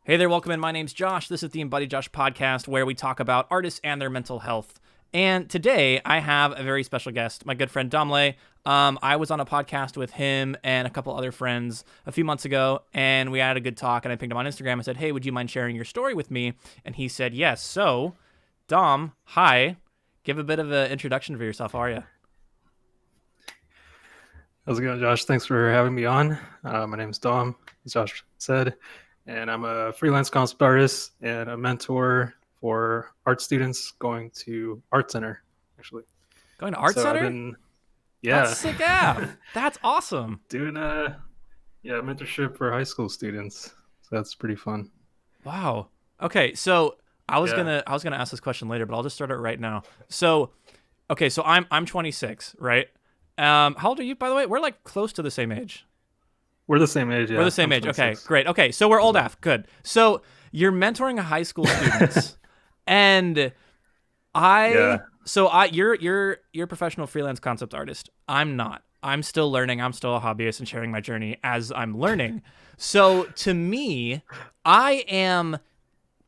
Hey there, welcome in. My name's Josh. This is the EmbodiedJosh podcast where we talk about artists and their mental health. And today I have a very special guest, my good friend Domlay. I was on a podcast with him and a couple other friends a few months ago, and we had a good talk, and I pinged him on Instagram and said, hey, would you mind sharing your story with me? And he said, yes. So, Dom, hi. Give a bit of an introduction for yourself. How are you? How's it going, Josh? Thanks for having me on. My name is Dom, as Josh said, and I'm a freelance concept artist and a mentor for art students going to Art Center, actually. Going to Art So I've Center? been, That's yeah, sick AF. That's awesome. doing a mentorship for high school students. So that's pretty fun. Wow. Okay, so I was Yeah, gonna ask this question later, but I'll just start it right now. So, okay, so I'm 26, right? How old are you, by the way? We're like close to the same age. we're the same age. We're the Yeah, same I'm age. Okay, 26 great. Okay, so we're as old well. AF. Good. So you're mentoring a high school students, and Yeah, you're a professional freelance concept artist. I'm not. I'm still learning. I'm still a hobbyist and sharing my journey as I'm learning. So to me, I am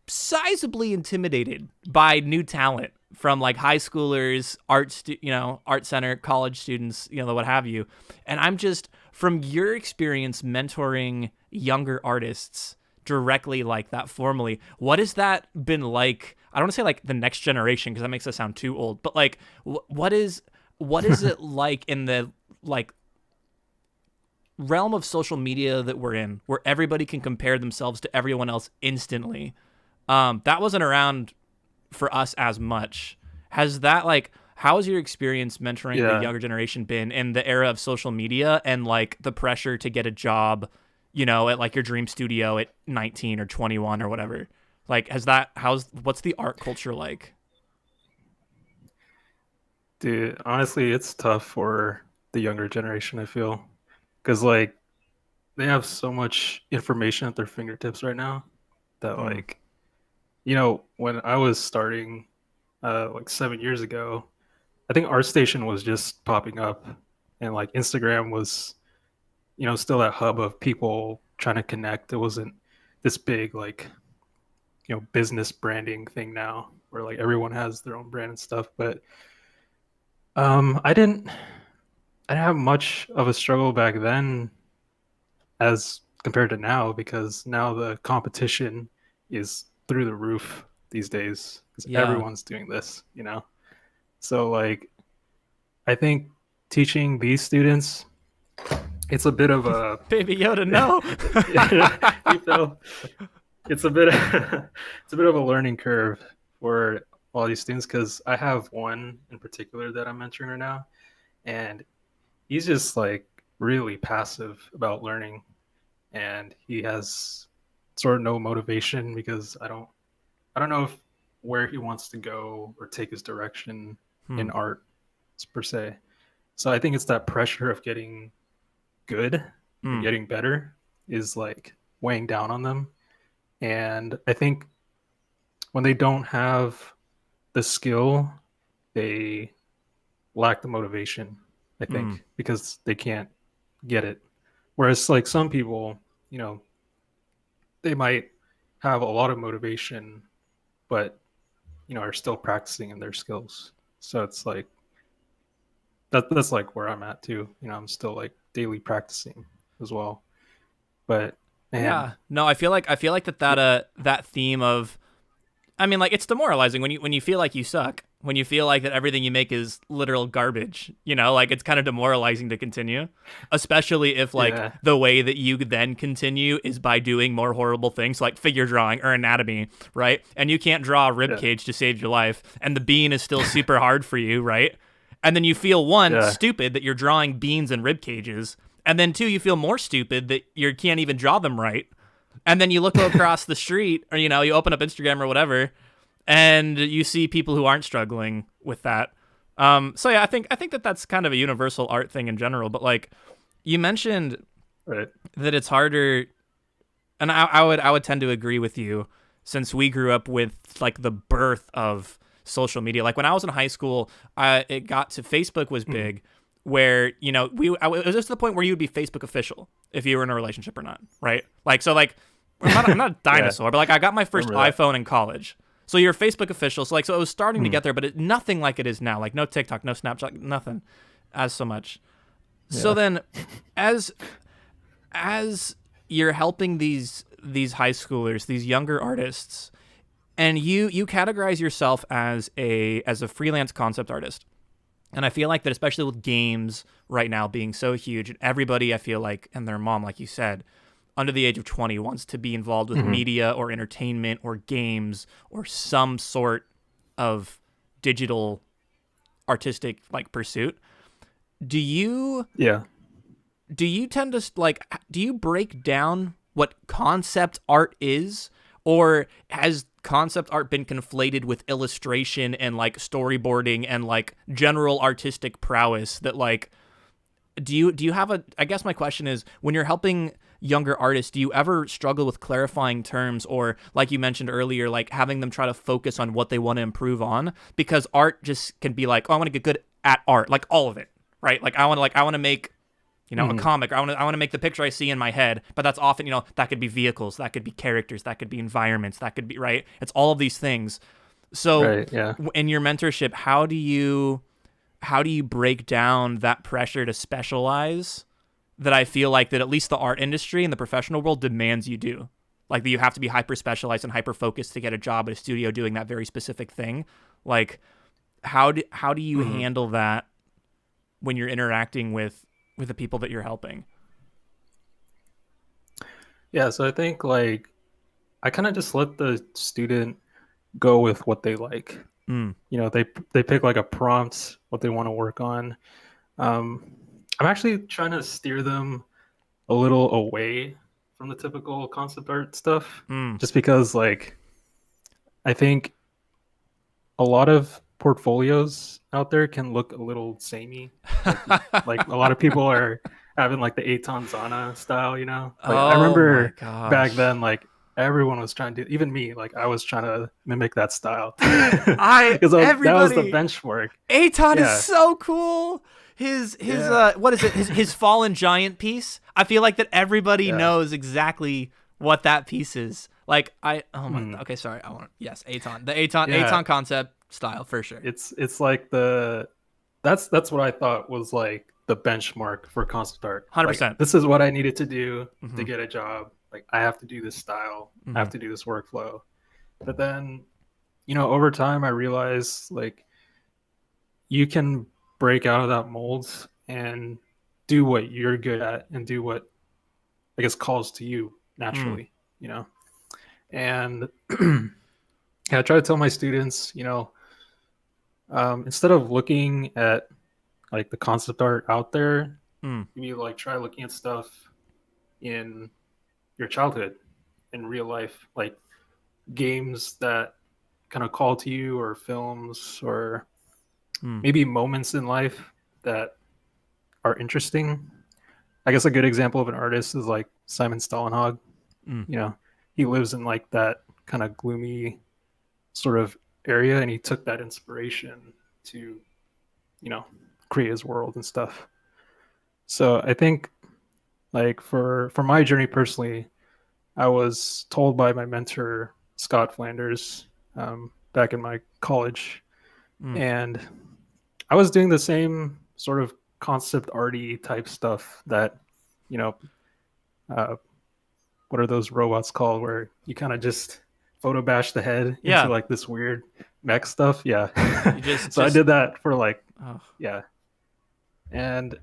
sizably intimidated by new talent from like high schoolers, art center, college students, what have you. And I'm just from your experience mentoring younger artists directly like that formally, what has that been like? I don't want to say like the next generation because that makes us sound too old, but like what is it like in the like realm of social media that we're in where everybody can compare themselves to everyone else instantly? That wasn't around for us as much. Has that like how has your experience mentoring the yeah. younger generation been in the era of social media and like the pressure to get a job, at like your dream studio at 19 or 21 or whatever? Like what's the art culture like? Dude, honestly, it's tough for the younger generation, I feel. Because, like, they have so much information at their fingertips right now that Mm, when I was starting like 7 years ago, I think ArtStation was just popping up, and like Instagram was still that hub of people trying to connect. It wasn't this big like business branding thing now where like everyone has their own brand and stuff. But I didn't have much of a struggle back then as compared to now, because now the competition is through the roof these days because yeah. everyone's doing this. So like I think teaching these students, it's a bit of a Baby Yoda, no. you know it's a bit it's a bit of a learning curve for all these students, because I have one in particular that I'm mentoring right now, and he's just like really passive about learning, and he has sort of no motivation because I don't know if where he wants to go or take his direction Hmm. in art per se. So I think it's that pressure of getting good and Mm. getting better is like weighing down on them. And I think when they don't have the skill, they lack the motivation, I Mm. think, because they can't get it. Whereas like some people, you know, they might have a lot of motivation, but are still practicing in their skills. So it's like that's like where I'm at too. I'm still like daily practicing as well. But man, Yeah. No, I feel like that theme of I mean, like it's demoralizing when you feel like you suck, when you feel like that everything you make is literal garbage. Like it's kind of demoralizing to continue, especially if like yeah, the way that you then continue is by doing more horrible things like figure drawing or anatomy, right? And you can't draw a rib yeah, cage to save your life, and the bean is still super hard for you, right? And then you feel one yeah, stupid that you're drawing beans and rib cages, and then two you feel more stupid that you can't even draw them right, and then you look across the street or you open up Instagram or whatever and you see people who aren't struggling with that. So yeah, I think that that's kind of a universal art thing in general, but like you mentioned right, that it's harder, and I would tend to agree with you since we grew up with like the birth of social media. Like when I was in high school, it got to Facebook was mm, big, where it was just to the point where you would be Facebook official if you were in a relationship or not, right? Like so, like I'm not a Yeah, dinosaur, but like I got my first remember that. iPhone in college. So you're Facebook official. So like, so it was starting to Hmm. get there, but nothing like it is now. Like no TikTok, no Snapchat, nothing as so much. So Yeah. then, as as you're helping these high schoolers, these younger artists, and you categorize yourself as a freelance concept artist. And I feel like that, especially with games right now being so huge, and everybody, I feel like, and their mom, like you said, under the age of 20 wants to be involved with Hmm. media or entertainment or games or some sort of digital artistic like pursuit. Do you Yeah. do you tend to like do you break down what concept art is, or has concept art been conflated with illustration and like storyboarding and like general artistic prowess that like do you have a I guess my question is, when you're helping younger artists, do you ever struggle with clarifying terms, or like you mentioned earlier, like having them try to focus on what they want to improve on, because art just can be like, oh, I want to get good at art, like all of it, right? Like I want to make a Hmm. comic. I want to make the picture I see in my head, but that's often, that could be vehicles, that could be characters, that could be environments, that could be, right? It's all of these things. So Right. Yeah. in your mentorship, how do you break down that pressure to specialize that I feel like that at least the art industry and the professional world demands you do? Like that you have to be hyper specialized and hyper focused to get a job at a studio doing that very specific thing. Like how do you Hmm. handle that when you're interacting with the people that you're helping? Yeah. So I think like I kind of just let the student go with what they like. Mm. They pick like a prompt, what they want to work on. Um, I'm actually trying to steer them a little away from the typical concept art stuff, Mm. just because like I think a lot of portfolios out there can look a little samey. Like like a lot of people are having like the Eitan Zana style, you know? Like I Oh my remember back gosh. then, like everyone was trying to, even me, like I was trying to mimic that style Dude, because that was the everybody, benchmark. Aton is Yeah, so cool. His yeah, what is it? His fallen giant piece. I feel like that everybody yeah. knows exactly what that piece is. Like oh my, Mm, okay, sorry. I want, yes, Aton. The Aton yeah. concept style for sure. It's like that's what I thought was like the benchmark for concept art. Like 100%. this is what I needed to do to Mhm. get a job. Like I have to do this style. I have Mhm. to do this workflow. But then, over time I realized like you can break out of that mold and do what you're good at and do what I guess calls to you Mm. naturally, you know. And yeah, I try to tell my students, instead of looking at like the concept art out there, Mm. you like try looking at stuff in your childhood, in real life, like games that kind of call to you, or films, or Mm. maybe moments in life that are interesting. I guess a good example of an artist is like Simon Stahlenhogg. Mm. You know, he lives in like that kind of gloomy sort of area, and he took that inspiration to, you know, create his world and stuff. So I think like for my journey personally, I was told by my mentor Scott Flanders back in my college, Mm. and I was doing the same sort of concept arty type stuff that, you know, uh, what are those robots called where you kind of just photo bash the head into Yeah. like this weird mech stuff? Yeah. You just So I just did that for like, oh. yeah. And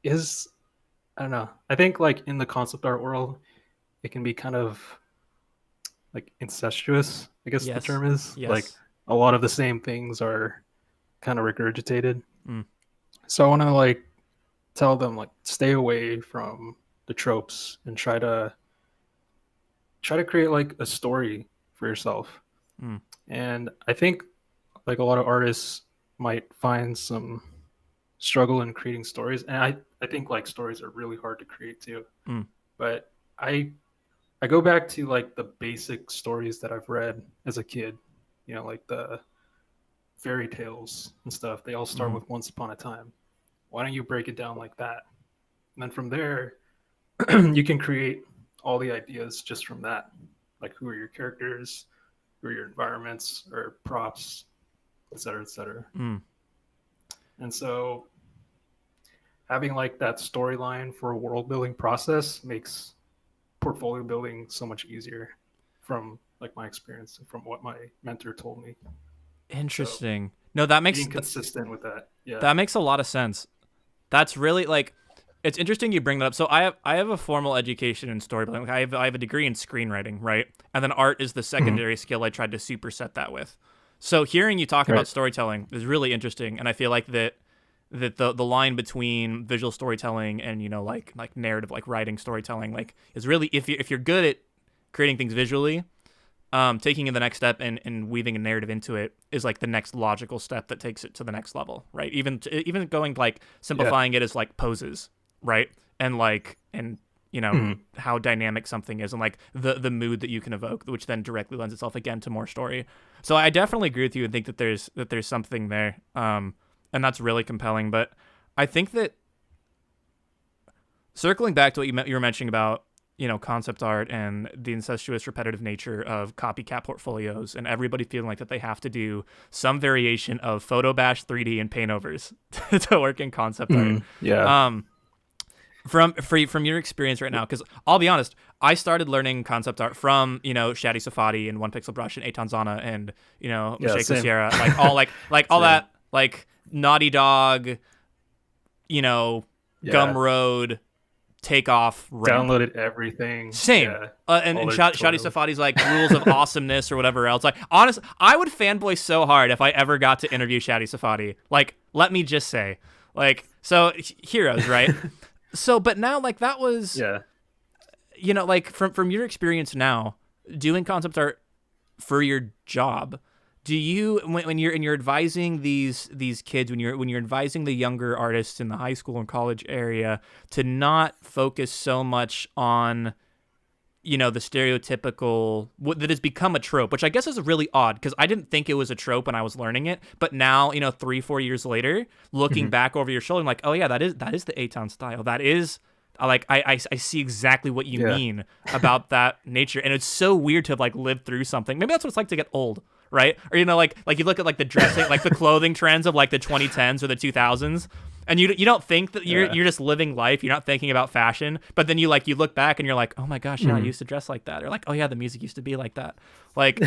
is, I don't know. I think like in the concept art world, it can be kind of like incestuous, I guess the Yes. term is. Like Yes. a lot of the same things are kind of regurgitated. Mm. So I want to like tell them like stay away from the tropes and try to create like a story for yourself. Mm. And I think like a lot of artists might find some struggle in creating stories, and I think like stories are really hard to create too. Mm. But I go back to like the basic stories that I've read as a kid, like the fairy tales and stuff. They all start Mhm. with once upon a time. Why don't you break it down like that? And then from there, you can create all the ideas just from that. Like, who are your characters, who are your environments or props, et cetera, et cetera. Mm. And so having like that storyline for a world building process makes portfolio building so much easier from like my experience and from what my mentor told me. So Interesting. No, that makes being consistent with that. Yeah. that makes a lot of sense. That's really like, it's interesting you bring that up. So I have a formal education in storytelling. Like I have a degree in screenwriting, right? And then art is the secondary skill I tried to superset that with. So hearing you talk about storytelling is really interesting, and I feel like that the line between visual storytelling and like narrative, like writing storytelling, like is really, if you're good at creating things visually, taking it the next step and weaving a narrative into it is like the next logical step that takes it to the next level, right? Even going like simplifying it as like poses, right? And like, and how dynamic something is, and like the mood that you can evoke, which then directly lends itself again to more story. So I definitely agree with you and think that there's something there, and that's really compelling. But I think that circling back to what you were mentioning about concept art and the incestuous repetitive nature of copycat portfolios, and everybody feeling like that they have to do some variation of photo bash 3D and paint overs to work in concept art. Yeah. From your experience right now, because I'll be honest, I started learning concept art from Shadi Safadi and One Pixel Brush and Eitan Zana and Masheko Sierra, like all that, like Naughty Dog, Gumroad, Takeoff, Ramp. Downloaded everything. Same. And Shadi Safadi's like Rules of Awesomeness or whatever else. Like, honestly, I would fanboy so hard if I ever got to interview Shadi Safadi. Like, let me just say, like, so heroes, right? So, but now, like, that was, like, from your experience now, doing concept art for your job, do you, when you're advising these kids, when you're advising the younger artists in the high school and college area to not focus so much on, the stereotypical, that has become a trope, which I guess is really odd, because I didn't think it was a trope when I was learning it, but now, 3-4 years later, looking back over your shoulder, I'm like, oh yeah, that is the A-Town style. That is, like, I see exactly what you mean about that nature, and it's so weird to have, like, lived through something. Maybe that's what it's like to get old, right? Or, like you look at, like, the dressing, like, the clothing trends of, like, the 2010s or the 2000s, and you don't think that you're just living life. You're not thinking about fashion, but then you look back and you're like, oh my gosh, yeah, I used to dress like that, or like, oh yeah, the music used to be like that. Like,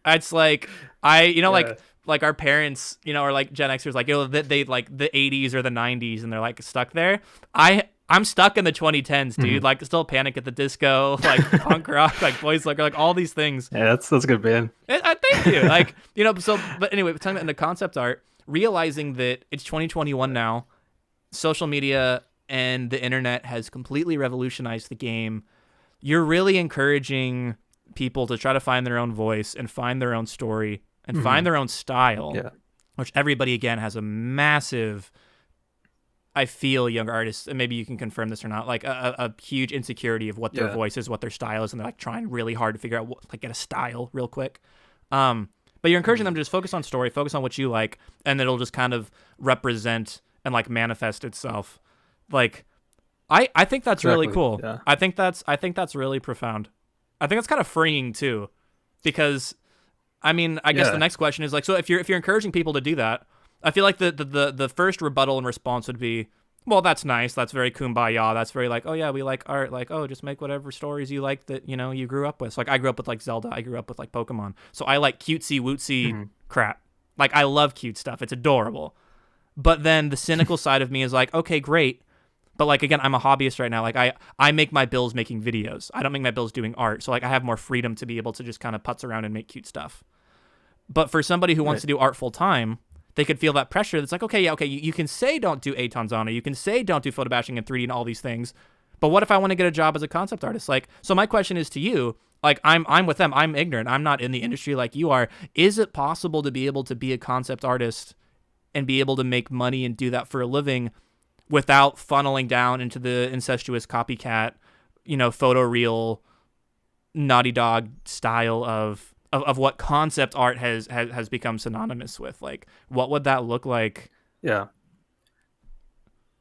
it's like like our parents, or like Gen Xers, like they like the 80s or the 90s, and they're like stuck there. I'm stuck in the 2010s, dude. Like, still Panic at the Disco, like punk rock, like Boys Like, like all these things. Yeah, that's a good band. Thank you. Like, so, but anyway, talking about into concept art, realizing that it's 2021 now. Social media and the internet has completely revolutionized the game. You're really encouraging people to try to find their own voice and find their own story and find their own style, which everybody, again, has a massive, I feel, young artists, and maybe you can confirm this or not, like a huge insecurity of what their voice is, what their style is, and they're like trying really hard to figure out get a style real quick. But you're encouraging them to just focus on story, focus on what you like, and it'll just kind of represent and like manifest itself. Like, I think that's really cool. Yeah. I think that's really profound. I think that's kind of freeing too, because I mean, I guess the next question is like, so if you're encouraging people to do that, I feel like the first rebuttal and response would be, well, that's nice, that's very kumbaya, that's very like, oh yeah, we like art, like, oh, just make whatever stories you like that you grew up with. So like, I grew up with like Zelda, I grew up with like Pokemon, so I like cutesy wootsy crap. Like, I love cute stuff, it's adorable. But then the cynical side of me is like, okay, great. But like, again, I'm a hobbyist right now. Like, I make my bills making videos. I don't make my bills doing art. So like, I have more freedom to be able to just kind of putz around and make cute stuff. But for somebody who wants to do art full time, they could feel that pressure. That's like, okay, you can say don't do Eitan Zana. You can say don't do photo bashing in 3D and all these things. But what if I want to get a job as a concept artist? Like, so my question is to you, like, I'm with them. I'm ignorant. I'm not in the industry like you are. Is it possible to be able to be a concept artist and be able to make money and do that for a living without funneling down into the incestuous copycat, photoreal, Naughty Dog style of what concept art has become synonymous with? Like, what would that look like? Yeah.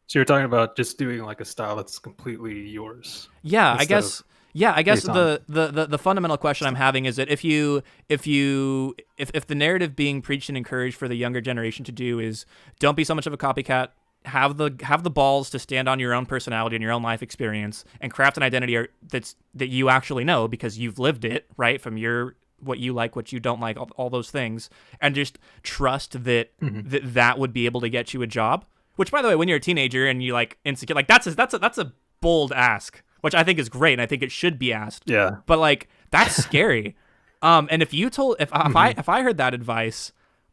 So you're talking about just doing like a style that's completely yours. Yeah, I guess. Yeah, I guess Eitan. the fundamental question I'm having is that if the narrative being preached and encouraged for the younger generation to do is don't be so much of a copycat, have the balls to stand on your own personality and your own life experience and craft an identity that you actually know because you've lived it, right? From your what you like, what you don't like, all those things, and just trust that that would be able to get you a job. Which, by the way, when you're a teenager and you like insecure, like that's a bold ask, which I think is great, and I think it should be asked. Yeah. But like that's scary. And if you told if I heard that advice,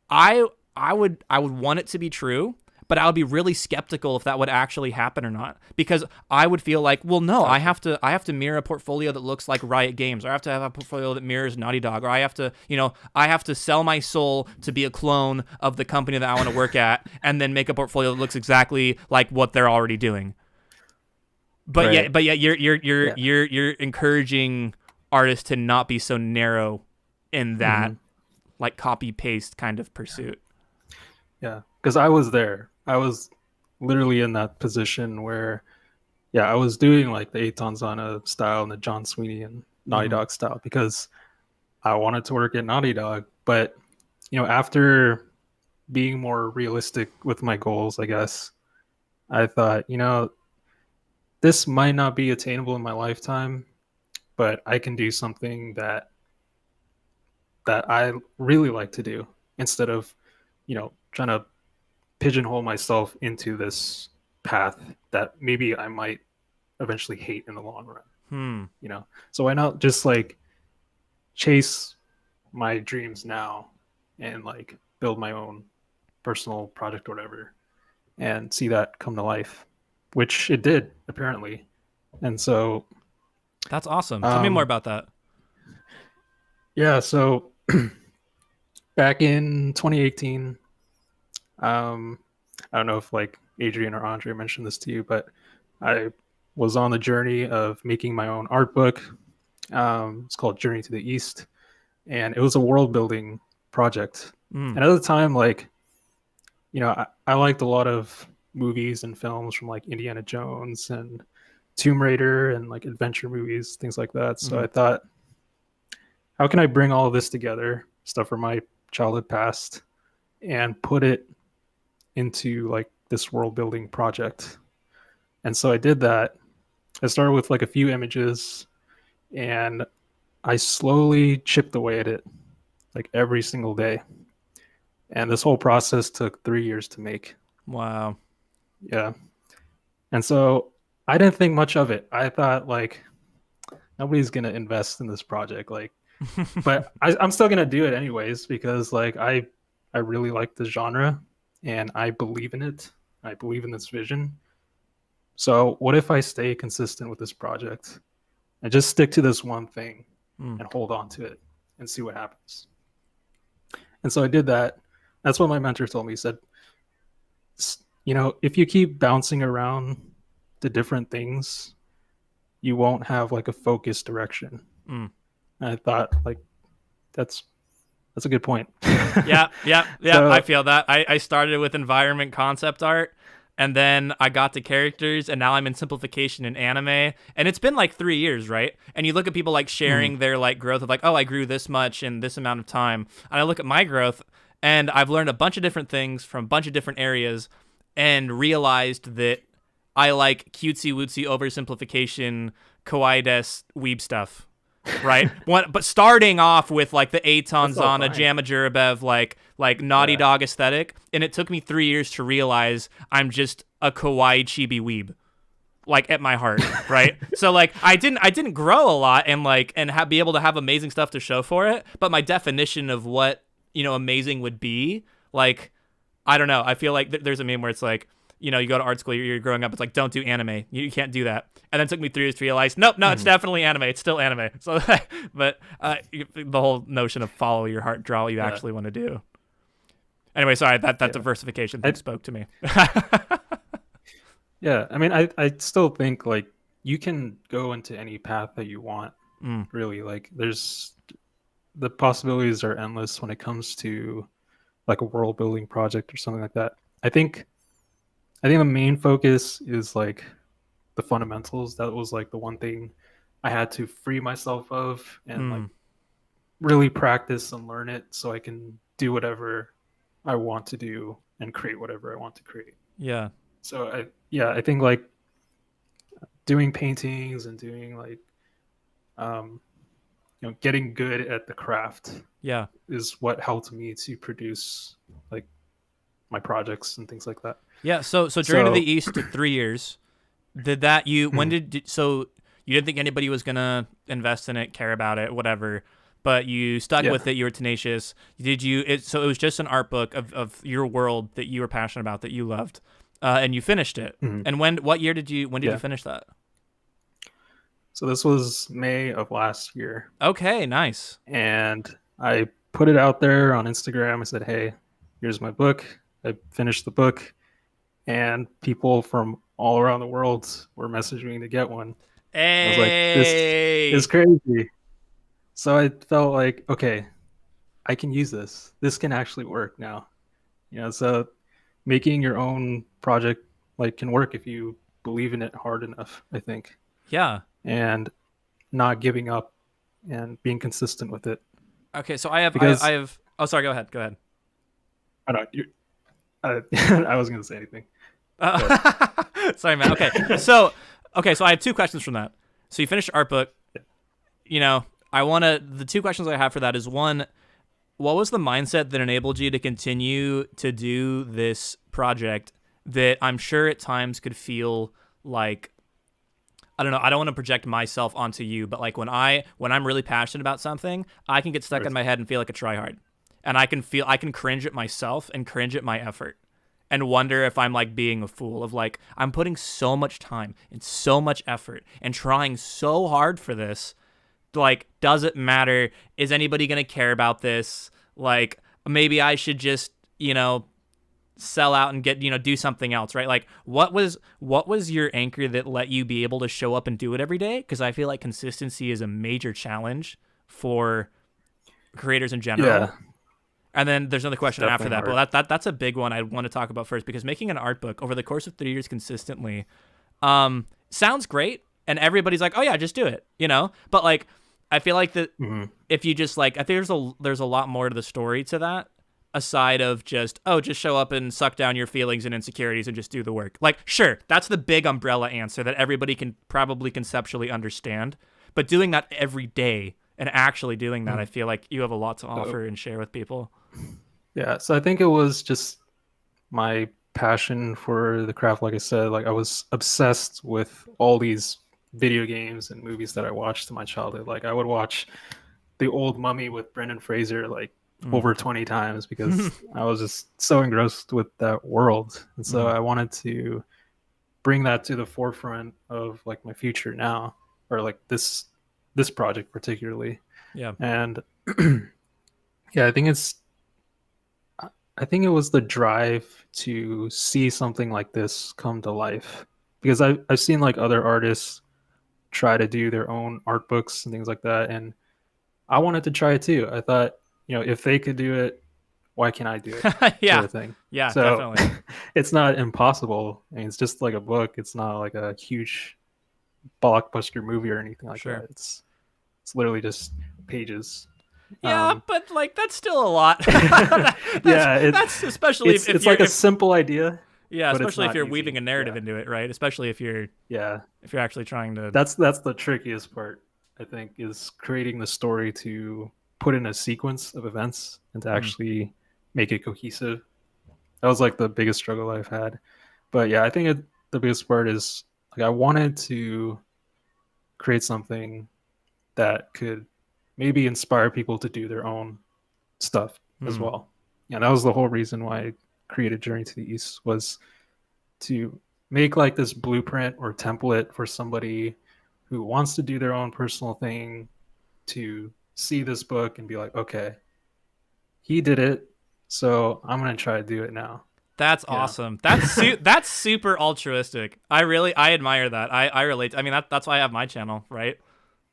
I would want it to be true, but I would be really skeptical if that would actually happen or not, because I would feel like, well, no, I have to mirror a portfolio that looks like Riot Games, or I have to have a portfolio that mirrors Naughty Dog, or I have to sell my soul to be a clone of the company that I want to work at, and then make a portfolio that looks exactly like what they're already doing. But Right. yeah, you're encouraging artists to not be so narrow in that like copy paste kind of pursuit. Yeah. Because I was there. I was literally in that position where, yeah, I was doing like the Eitan Zana style and the John Sweeney and Naughty Mm-hmm. Dog style because I wanted to work at Naughty Dog. But, after being more realistic with my goals, I guess, I thought, this might not be attainable in my lifetime, but I can do something that I really like to do instead of, trying to pigeonhole myself into this path that maybe I might eventually hate in the long run, Hmm. So why not just like chase my dreams now and like build my own personal project or whatever and see that come to life, which it did apparently. And so That's awesome. Tell me more um about that. yeah, so back in 2018, I don't know if like Adrian or Andre mentioned this to you, but I was on the journey of making my own art book. It's called Journey to the East, and it was a world building project. Mm. And at the time, like, I liked a lot of movies and films from like Indiana Jones and Tomb Raider and like adventure movies, things like that. So Mm-hmm. I thought, how can I bring all of this together, stuff from my childhood past, and put it into like this world building project? And so I did that. I started with like a few images, and I slowly chipped away at it like every single day. And this whole process took 3 years to make. Wow. Yeah. And so I didn't think much of it. I thought like nobody's gonna invest in this project. Like, but I'm still gonna do it anyways because like I really like the genre and I believe in it. I believe in this vision. So what if I stay consistent with this project and just stick to this one thing Mm. and hold on to it and see what happens? And so I did that. That's what my mentor told me. He said, if you keep bouncing around to different things, you won't have like a focused direction. Mm. And I thought like that's a good point. Yeah. I So feel that. I started with environment concept art, and then I got to characters, and now I'm in simplification in anime. And it's been like 3 years, right? And you look at people like sharing their like growth of like, oh, I grew this much in this amount of time. And I look at my growth, and I've learned a bunch of different things from a bunch of different areas, and realized that I like cutesy wootsy oversimplification, kawaii des weeb stuff. Right, but starting off with like the Eitan that's all Zana, fine. Jamma Jurabev, like Naughty Yeah. Dog aesthetic, and it took me 3 years to realize I'm just a kawaii chibi weeb, like at my heart, right? So like I didn't grow a lot and like be able to have amazing stuff to show for it, but my definition of what amazing would be, like, I don't know. I feel like there's a meme where it's like, you go to art school, you're growing up, it's like, don't do anime. You can't do that. And then it took me 3 years to realize, nope, no, it's definitely anime. It's still anime. So, but the whole notion of follow your heart, draw what you Yeah. actually want to do. Anyway, sorry, that Yeah. diversification I, thing spoke to me. yeah. I mean, I still think like you can go into any path that you want, Mm, really. Like there's the possibilities are endless when it comes to like a world building project or something like that. I think the main focus is like the fundamentals. That was like the one thing I had to free myself of and like Mm, really practice and learn it so I can do whatever I want to do and create whatever I want to create. yeah. So I think like doing paintings and doing like um, getting good at the craft Yeah. is what helped me to produce like my projects and things like that. Yeah. So Journey to the So East took 3 years. Did that you when mhm, so you didn't think anybody was gonna invest in it, care about it, whatever, but you stuck yeah. with it, you were tenacious. So it was just an art book of your world that you were passionate about, that you loved. And you finished it. Mhm, And when did you yeah. finish that? So this was May of last year, Okay, nice. and I put it out there on Instagram. I said, "Hey, here's my book. I finished the book," and people from all around the world were messaging me to get one. I was like, "This is Hey. crazy." So I felt like, okay, I can use this. This can actually work now. So making your own project like can work if you believe in it hard enough, I think, Yeah. and not giving up and being consistent with it. Okay, so I Because have oh sorry, go ahead. Go ahead. I don't, I wasn't gonna say anything. Go ahead. Uh, sorry, man. Okay, so I have two questions from that. So you finished your art book. The two questions I have for that is, one, what was the mindset that enabled you to continue to do this project that I'm sure at times could feel like, I don't know, I don't want to project myself onto you, but like when I'm really passionate about something, I can get stuck in Right. my head and feel like a tryhard. And I can cringe at myself and cringe at my effort and wonder if I'm like being a fool, of like, I'm putting so much time and so much effort and trying so hard for this. Like, does it matter? Is anybody going to care about this? Like, maybe I should just, sell out and get, do something else, right? Like, what was your anchor that let you be able to show up and do it every day? Because I feel like consistency is a major challenge for creators in general. Yeah, And then there's another it's question after definitely that, hard. but that's a big one I want to talk about first, because making an art book over the course of 3 years consistently sounds great, and everybody's like, oh yeah, just do it, But like, I feel like that Hmm. if you just like, I think there's a lot more to the story to that, aside of just show up and suck down your feelings and insecurities and just do the work. Like, sure, that's the big umbrella answer that everybody can probably conceptually understand, but doing that every day and actually doing that, I feel like you have a lot to So offer and share with people. yeah, so I think it was just my passion for the craft. Like I said, like I was obsessed with all these video games and movies that I watched in my childhood. Like I would watch The Old Mummy with Brendan Fraser like Mm. over 20 times because I was just so engrossed with that world. And so Mm. I wanted to bring that to the forefront of like my future now, or like this project particularly. Yeah. And yeah, I think it was the drive to see something like this come to life, because I've seen like other artists try to do their own art books and things like that, and I wanted to try it too. I thought, if they could do it, why can't I do it? Sort Yeah. of thing. Yeah, So definitely. it's not impossible. I mean, it's just like a book. It's not like a huge blockbuster movie or anything like Sure. that. It's literally just pages. Yeah, Um, but like, that's still a lot. that's yeah, that's especially it's if it's you're like a if simple idea, yeah, but it's especially if not you're easy. weaving a narrative Yeah, into it, right? Especially yeah. if you're actually trying to. That's the trickiest part. I think is creating the story to put in a sequence of events and to Mm, actually make it cohesive. That was like the biggest struggle I've had. But yeah, I think the biggest part is like I wanted to create something that could maybe inspire people to do their own stuff as mm, well. Yeah, that was the whole reason why I created Journey to the East, was to make like this blueprint or template for somebody who wants to do their own personal thing to see this book and be like, okay, he did it, so I'm gonna try to do it now. that's You know? awesome. That's super altruistic. I admire that. I relate. I mean, that's why I have my channel, right?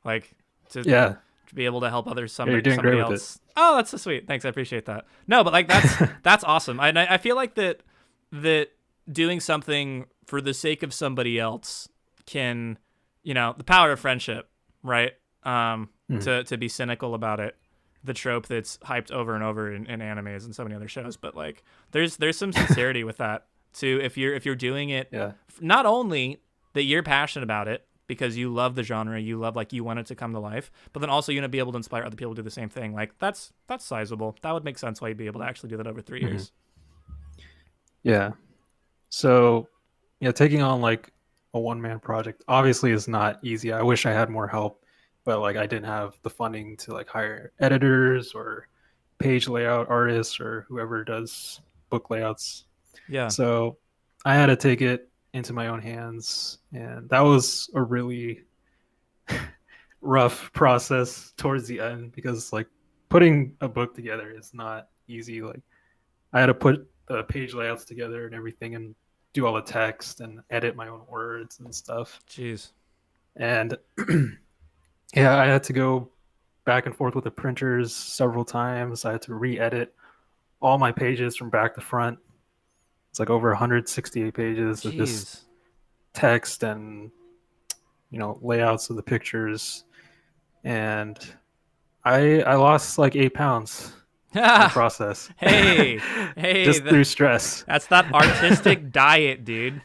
Like, to Yeah, be able to help others, yeah, you're somebody doing great somebody with it. else. Oh, that's so sweet. Thanks, I appreciate that. No, but like, that's awesome. I feel like that doing something for the sake of somebody else can, the power of friendship. right? To be cynical about it, the trope that's hyped over and over in animes and so many other shows. But like, there's some sincerity with that too. If you're doing it, Yeah. not only that you're passionate about it because you love the genre, you love like you want it to come to life, but then also you want to be able to inspire other people to do the same thing. Like that's sizable. That would make sense why you'd be able to actually do that over 3 years. Yeah. So, yeah, taking on like a one-man project obviously is not easy. I wish I had more help, but like I didn't have the funding to like hire editors or page layout artists or whoever does book layouts. Yeah. So I had to take it into my own hands, and that was a really rough process towards the end because like putting a book together is not easy. Like I had to put the page layouts together and everything and do all the text and edit my own words and stuff. Jeez. And yeah, I had to go back and forth with the printers several times. I had to re-edit all my pages from back to front. It's like over 168 pages of just Jeez. text and layouts of the pictures. And I lost like 8 pounds in the process. Hey, just through stress. That's that artistic diet, dude.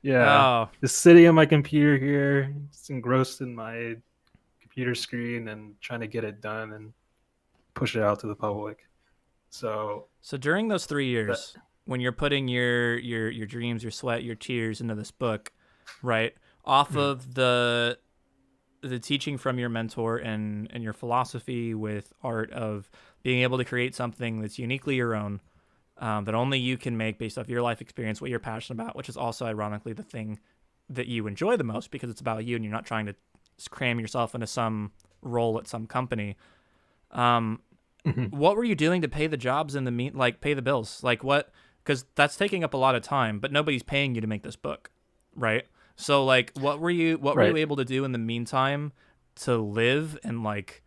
Yeah. Oh. Just sitting on my computer here, just engrossed in my computer screen and trying to get it done and push it out to the public. So during those 3 years, when you're putting your dreams, your sweat, your tears into this book, right? Off of the teaching from your mentor and your philosophy with art of being able to create something that's uniquely your own, that only you can make based off your life experience, what you're passionate about, which is also ironically the thing that you enjoy the most because it's about you and you're not trying to cram yourself into some role at some company. What were you doing to pay the jobs in the like pay the bills? Like what? Because that's taking up a lot of time, but nobody's paying you to make this book, right? So like, what were you able to do in the meantime to live and like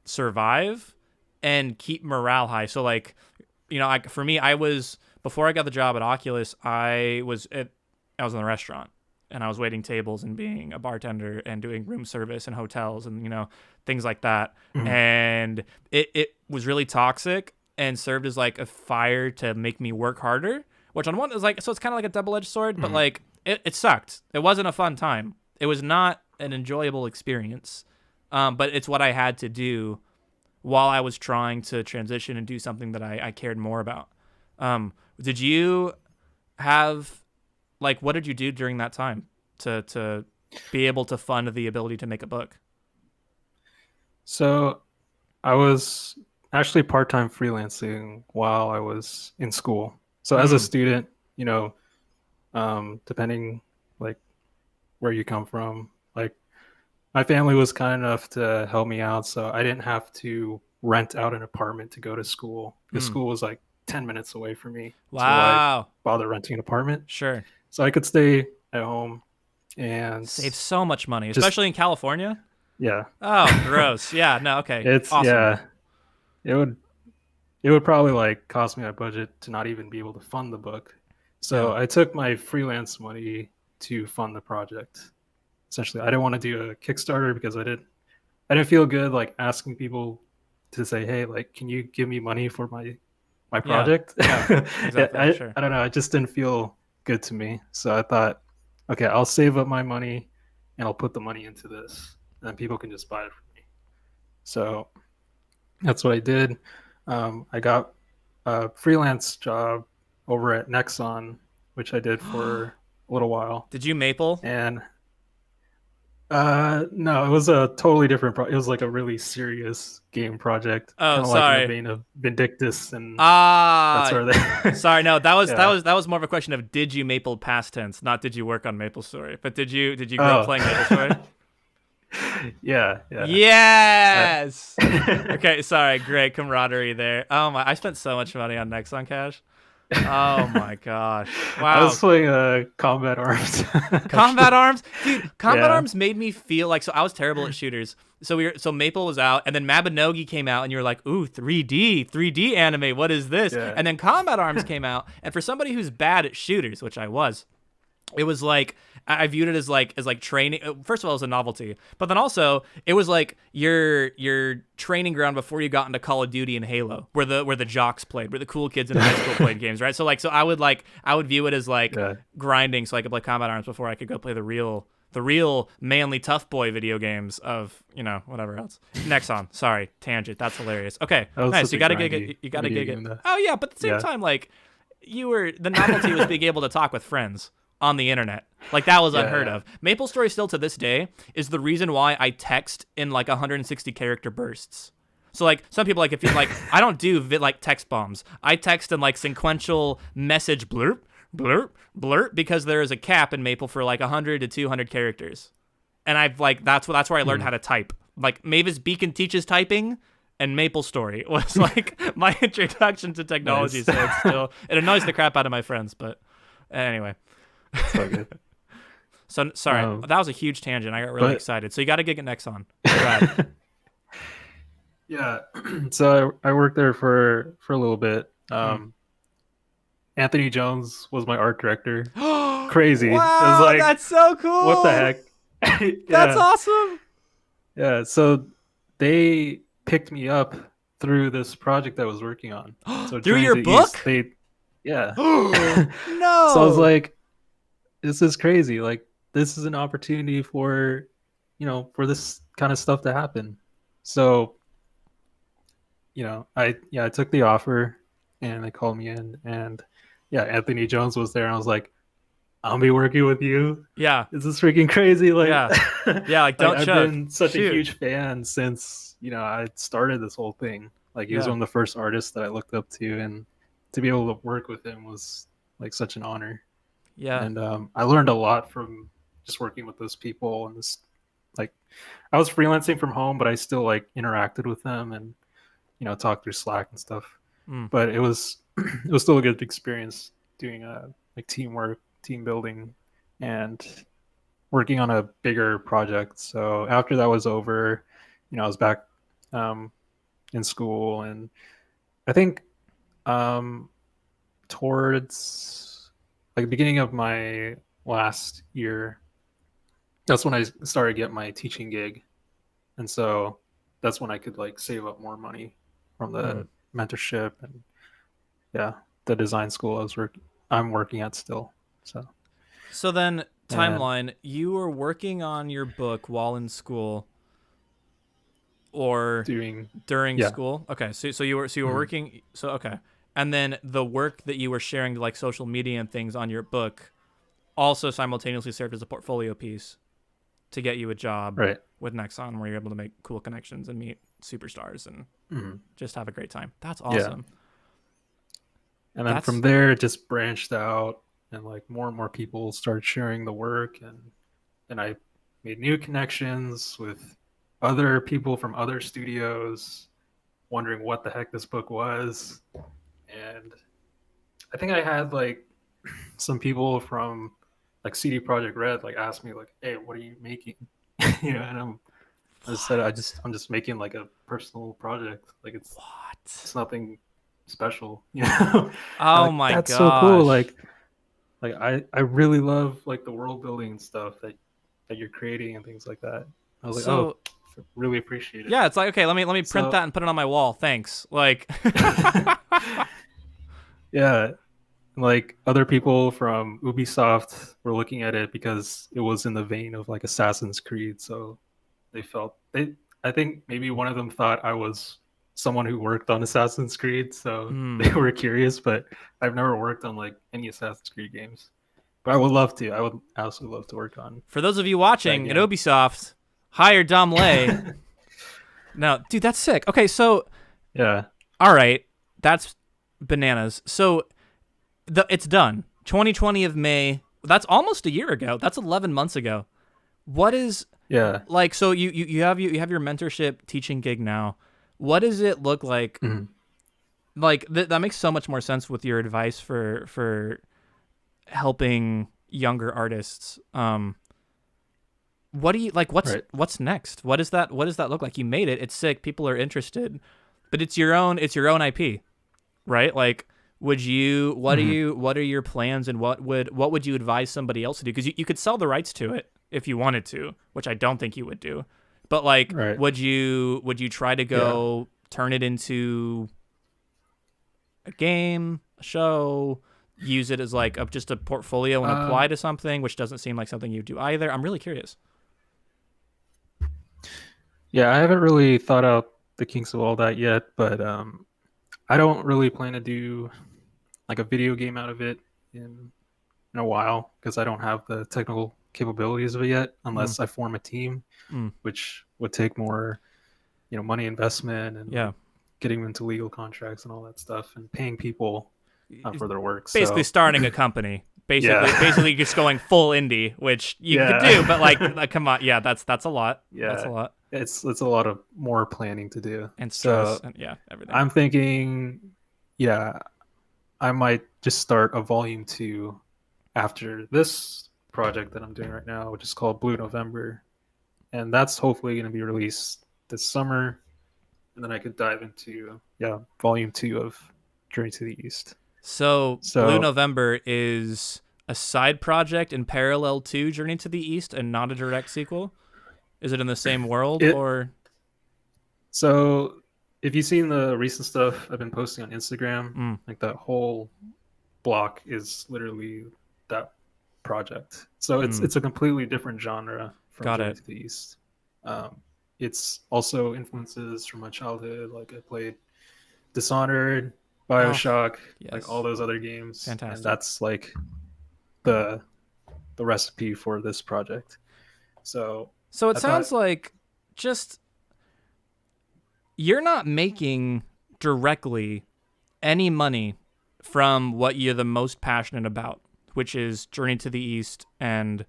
survive and keep morale high? So like, for me, before I got the job at Oculus, I was in the restaurant and I was waiting tables and being a bartender and doing room service in hotels and things like that. And it was really toxic and served as like a fire to make me work harder, which on one is like, so it's kind of like a double-edged sword, but like it sucked. It wasn't a fun time. It was not an enjoyable experience. But it's what I had to do while I was trying to transition and do something that I cared more about. Did you have, like, what did you do during that time to be able to fund the ability to make a book? So I was actually part-time freelancing while I was in school. So as a student, depending like where you come from, like my family was kind enough to help me out, so I didn't have to rent out an apartment to go to school because school was like 10 minutes away from me. Wow. So why bother renting an apartment? Sure. So I could stay at home and save so much money, especially in California. Yeah. Oh, gross. Yeah. No. Okay. It's awesome. Yeah. It would probably like cost me a budget to not even be able to fund the book. So I took my freelance money to fund the project. Essentially, I didn't want to do a Kickstarter because I didn't feel good like asking people to say, hey, like, can you give me money for my project? Yeah, exactly. Sure. I don't know. It just didn't feel good to me. So I thought, okay, I'll save up my money and I'll put the money into this, and then people can just buy it from me. So that's what I did. I got a freelance job over at Nexon, which I did for a little while. Did you maple? And no, it was a totally different it was like a really serious game project. Oh, sorry. Like in the vein of Vindictus and that sort of thing. Sorry, no, that was more of a question of did you maple past tense, not did you work on MapleStory. But did you grow up playing MapleStory? Yeah. Yes. Okay, sorry, great camaraderie there. Oh my, I spent so much money on Nexon Cash. Oh my gosh! Wow. I was playing Combat Arms. Combat Arms, dude. Combat Arms made me feel like, so I was terrible at shooters. So Maple was out, and then Mabinogi came out, and you were like, ooh, 3D anime. What is this? Yeah. And then Combat Arms came out, and for somebody who's bad at shooters, which I was, it was like I viewed it as like training. First of all, it was a novelty, but then also it was like your training ground before you got into Call of Duty and Halo, where the jocks played, where the cool kids in high school played games, right? So I would view it as like grinding, so I could play Combat Arms before I could go play the real manly tough boy video games of, you know, whatever else. Nexon, sorry, tangent. That's hilarious. Okay, nice. You got to gig it. You got to gig it. Oh yeah, but at the same time, like the novelty was being able to talk with friends on the internet. Like that was unheard of. MapleStory still to this day is the reason why I text in like 160 character bursts. So like some people like if you like I don't do like text bombs. I text in like sequential message blurp blurp blurp because there is a cap in Maple for like 100 to 200 characters. And I've like that's where I learned how to type. Like Mavis Beacon teaches typing, and MapleStory was like my introduction to technology. Nice. So it's still it annoys the crap out of my friends, but anyway. So good. So sorry, that was a huge tangent. I got really excited. So you got to gig at Nexon. Right. Yeah. So I worked there for a little bit. Anthony Jones was my art director. Crazy. Wow, it was like, that's so cool. What the heck? That's awesome. Yeah. So they picked me up through this project I was working on. So through your book? Yeah. No. So I was like, this is crazy. Like, this is an opportunity for, you know, for this kind of stuff to happen. So, you know, I took the offer and they called me in, and Anthony Jones was there, and I was like, I'll be working with you. Yeah. This is freaking crazy. Like, like don't I've choke. been such a huge fan since, you know, I started this whole thing. Like, he was one of the first artists that I looked up to, and to be able to work with him was like such an honor. Yeah. And I learned a lot from just working with those people, and this, like, I was freelancing from home, but I still like interacted with them and, you know, talked through Slack and stuff. But it was still a good experience doing like teamwork, team building, and working on a bigger project. So after that was over, you know, I was back in school, and I think towards like the beginning of my last year, that's when I started getting my teaching gig. And so that's when I could like save up more money from the mentorship and the design school I'm working at still. So then timeline, you were working on your book while in school or during school? Okay. So you were working, so okay. And then the work that you were sharing to like social media and things on your book also simultaneously served as a portfolio piece to get you a job with Nexon, where you're able to make cool connections and meet superstars and just have a great time. That's awesome. Yeah. And then from there, it just branched out, and like more and more people started sharing the work, and I made new connections with other people from other studios, wondering what the heck this book was. And I think I had like some people from like CD Projekt Red like ask me like, "Hey, what are you making?" You know, and I said I'm just making like a personal project. Like it's nothing special, you know. Oh like, my god, that's so cool. Like I really love like the world building stuff that you're creating and things like that. I was like, really appreciate it. Yeah, it's like, okay, let me print that and put it on my wall. Thanks. Like yeah, like other people from Ubisoft were looking at it because it was in the vein of like Assassin's Creed, so I think maybe one of them thought I was someone who worked on Assassin's Creed, so they were curious, but I've never worked on like any Assassin's Creed games. But I would love to. I would absolutely love to work on. For those of you watching at Ubisoft, hire Dom Lay. No, dude, that's sick. Okay, so yeah. All right, that's bananas. So it's done. 2020 of May. That's almost a year ago. That's 11 months ago. What is like? So you have your mentorship teaching gig now. What does it look like? Like that makes so much more sense with your advice for helping younger artists. What do you like? What's next? What does that look like? You made it. It's sick. People are interested, but it's your own IP, right? Like, Mhm. what are your plans, and what would you advise somebody else to do? Because you could sell the rights to it if you wanted to, which I don't think you would do. But like, Right. would you try to Yeah. go turn it into a game, a show, use it as like just a portfolio and apply Um, to something, which doesn't seem like something you do either. I'm really curious. yeah, I haven't really thought out the kinks of all that yet, but I don't really plan to do like a video game out of it in a while because I don't have the technical capabilities of it yet, Mm, unless I form a team, mm, which would take more, money investment and yeah. like getting into legal contracts and all that stuff and paying people for their work. Basically So starting a company. yeah, Basically just going full indie, which you could do, but yeah, come on, yeah, that's a lot. That's a yeah. lot. It's a lot of more planning to do. And stress So and yeah, everything. I'm thinking, yeah, I might just start a volume 2 after this project that I'm doing right now, which is called Blue November, and that's hopefully going to be released this summer, and then I could dive into volume 2 of Journey to the East. So Blue So November is a side project in parallel to Journey to the East and not a direct sequel. Is it in the same world it or so if you've seen the recent stuff I've been posting on Instagram, mm, like that whole block is literally that project. So it's mm, it's a completely different genre from got Journey it. to the East. Um, it's also influences from my childhood. Like I played Dishonored, Oh, Bioshock, like all yes. those other games, and Fantastic. that's like the the recipe for this project. So So it I sounds thought, like just you're not making directly any money from what you're the most passionate about, which is Journey to the East and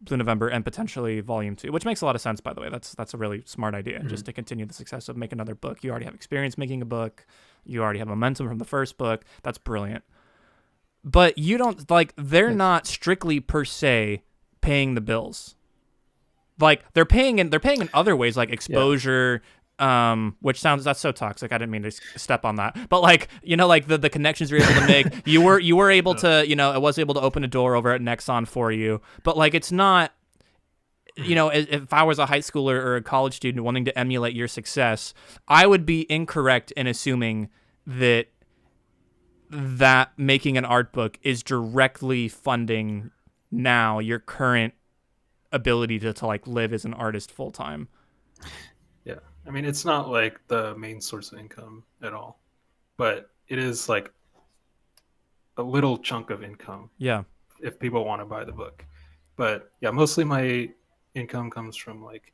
Blue November and potentially Volume 2, which makes a lot of sense, by the way. That's a really smart idea, just mhm, to continue the success of make another book. You already have experience making a book. You already have momentum from the first book. That's brilliant. But you don't like they're thanks. not strictly per se paying the bills. Like they're paying in other ways like Yeah, exposure, which sounds that's so toxic. I didn't mean to step on that, but like like the connections you're able to make, you were able no, to it was able to open a door over at Nexon for you, but like it's not, if I was a high schooler or a college student wanting to emulate your success, I would be incorrect in assuming that making an art book is directly funding now your current ability to like live as an artist full time. yeah. I mean, it's not like the main source of income at all, but it is like a little chunk of income Yeah. if people want to buy the book. But yeah, mostly my income comes from like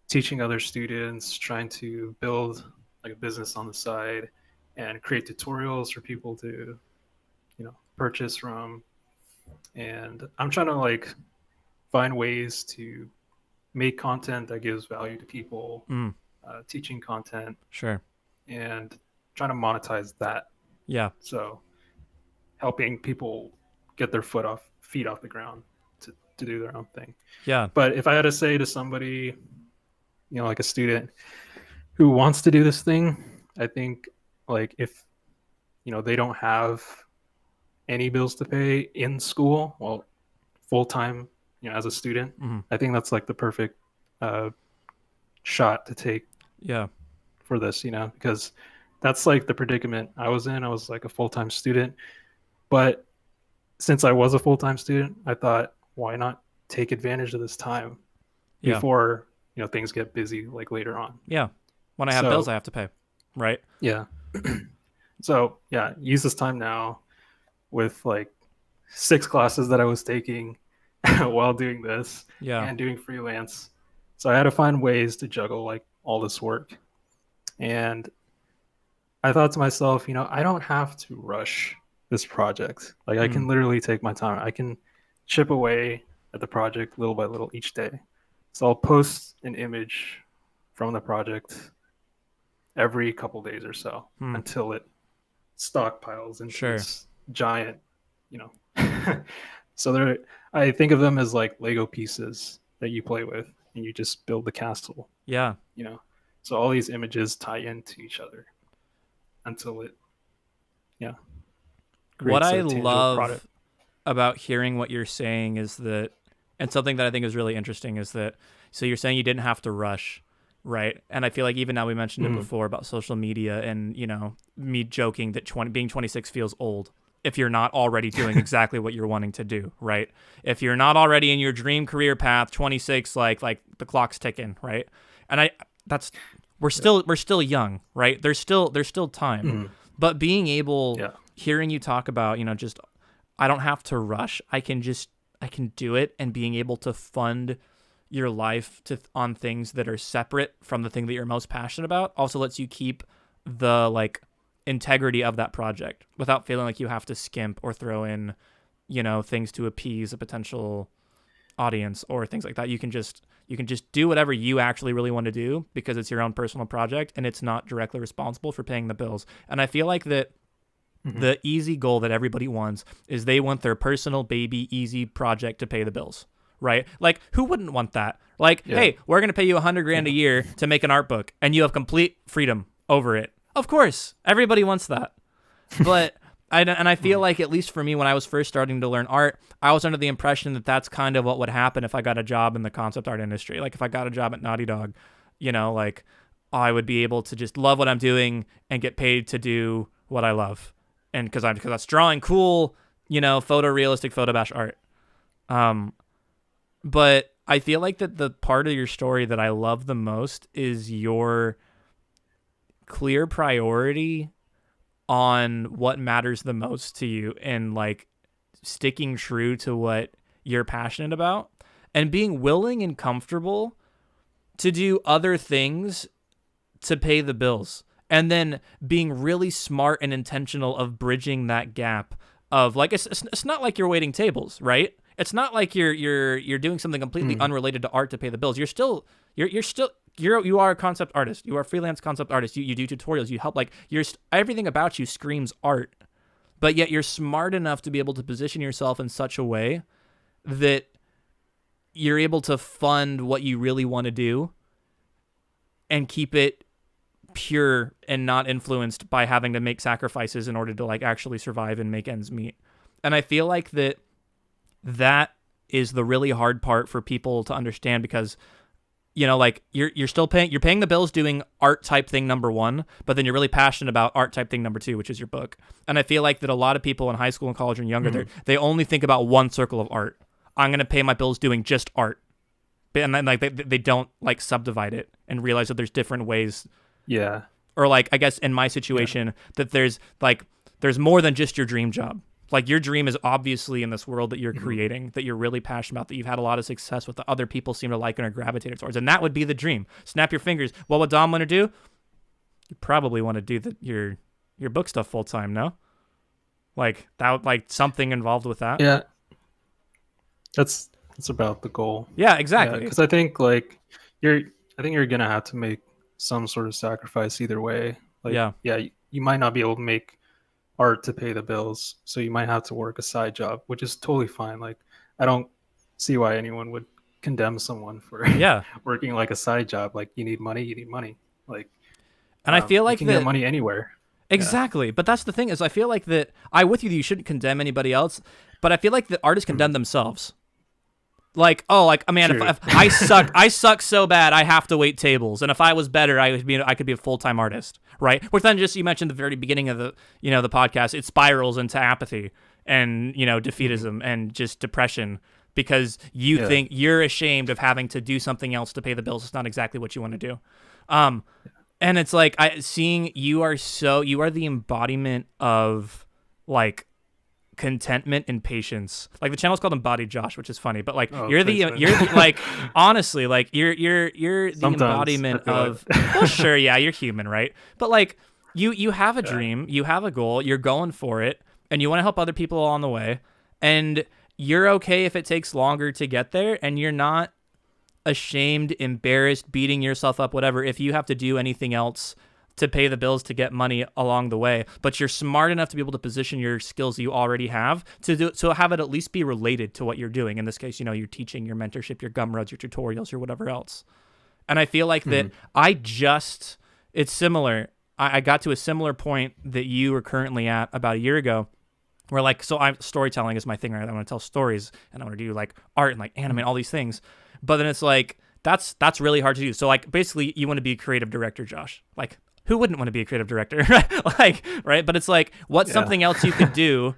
teaching other students, trying to build like a business on the side and create tutorials for people to, purchase from. And I'm trying to like find ways to make content that gives value to people, Mm, teaching content, sure. and trying to monetize that. Yeah. So helping people get their feet off the ground to do their own thing. Yeah. But if I had to say to somebody, like a student who wants to do this thing, I think like if they don't have any bills to pay in school, well, full time, as a student, Mm, I think that's like the perfect uh, shot to take yeah. for this, because that's like the predicament I was in. I was like a full time student, but since I was a full time student, I thought, why not take advantage of this time Yeah. before things get busy like later on. Yeah. When I have bills I So have to pay. Right. yeah, so yeah, use this time now with like 6 classes that I was taking while doing this Yeah. and doing freelance. So I had to find ways to juggle like all this work. And I thought to myself, I don't have to rush this project. Like I Mm, can literally take my time. I can chip away at the project little by little each day. So I'll post an image from the project every couple days or so mm, until it stockpiles into sure. this giant, you know. So I think of them as like Lego pieces that you play with and you just build the castle, Yeah. you know. So all these images tie into each other until it, yeah. what creates I a tangible product. love about hearing what you're saying is that, and something that I think is really interesting is that, so you're saying you didn't have to rush, right? And I feel like even now, we mentioned it before about social media and, me joking that being 26 feels old if you're not already doing exactly what you're wanting to do, right? If you're not already in your dream career path, 26, like the clock's ticking, right? And we're still young, right? There's still time. But being able, hearing you talk about, just, I don't have to rush. I can do it, and being able to fund your life on things that are separate from the thing that you're most passionate about also lets you keep the integrity of that project without feeling like you have to skimp or throw in, things to appease a potential audience or things like that. You can just do whatever you actually really want to do because it's your own personal project and it's not directly responsible for paying the bills. And I feel like that the easy goal that everybody wants is they want their personal baby easy project to pay the bills, right? Like, who wouldn't want that? Like, hey, we're going to pay you $100,000 a year to make an art book and you have complete freedom over it. Of course, everybody wants that. But I feel like, at least for me, when I was first starting to learn art, I was under the impression that that's kind of what would happen if I got a job in the concept art industry. Like, if I got a job at Naughty Dog, I would be able to just love what I'm doing and get paid to do what I love. And because that's drawing cool, photorealistic photo bash art. But I feel like that the part of your story that I love the most is your clear priority on what matters the most to you, and sticking true to what you're passionate about and being willing and comfortable to do other things to pay the bills, and then being really smart and intentional of bridging that gap of it's not like you're waiting tables, right? It's not like you're doing something completely unrelated to art to pay the bills. You are a concept artist. You are a freelance concept artist. You do tutorials. You help. Everything about you screams art, but yet you're smart enough to be able to position yourself in such a way that you're able to fund what you really want to do and keep it pure and not influenced by having to make sacrifices in order to actually survive and make ends meet. And I feel like that is the really hard part for people to understand, because you're still paying the bills doing art type thing number one, but then you're really passionate about art type thing number two, which is your book. And I feel like that a lot of people in high school and college and younger, they only think about one circle of art. I'm going to pay my bills doing just art. And then they don't subdivide it and realize that there's different ways. Yeah. Or I guess in my situation that there's more than just your dream job. Your dream is obviously in this world that you're creating, that you're really passionate about, that you've had a lot of success with, that other people seem to like and are gravitated towards. And that would be the dream. Snap your fingers. What would Dom want to do? You probably want to do your book stuff full time, no? Something involved with that. Yeah. That's about the goal. Yeah, exactly. Because I think you're gonna have to make some sort of sacrifice either way. You might not be able to make art to pay the bills, so you might have to work a side job, which is totally fine. I don't see why anyone would condemn someone for working a side job. You need money. And I feel like you can get money anywhere. Exactly. But that's the thing, is I feel like that with you, you shouldn't condemn anybody else, but I feel like that artists condemn themselves. If I suck so bad, I have to wait tables. And if I was better, I could be a full-time artist, right? Which then, just, you mentioned the very beginning of the podcast, it spirals into apathy and, defeatism and just depression, because you think you're ashamed of having to do something else to pay the bills. It's not exactly what you want to do. And it's seeing you are the embodiment of contentment and patience. The channel's called EmbodiedJosh, which is funny, but you're honestly, you're the embodiment of, well, sure, yeah, you're human, right? But you have a dream, you have a goal, you're going for it, and you want to help other people along the way, and you're okay if it takes longer to get there, and you're not ashamed, embarrassed, beating yourself up, whatever, if you have to do anything else to pay the bills to get money along the way. But you're smart enough to be able to position your skills you already have to have it at least be related to what you're doing. In this case, your teaching, your mentorship, your gumroads, your tutorials, or whatever else. And I feel like that it's similar. I got to a similar point that you were currently at about a year ago, where like, so I'm storytelling is my thing, right? I want to tell stories and I want to do like art and like animate all these things. But then it's like, that's really hard to do. So like basically you want to be a creative director, Josh. Like who wouldn't want to be a creative director? Like, right? But it's like, what's something else you could do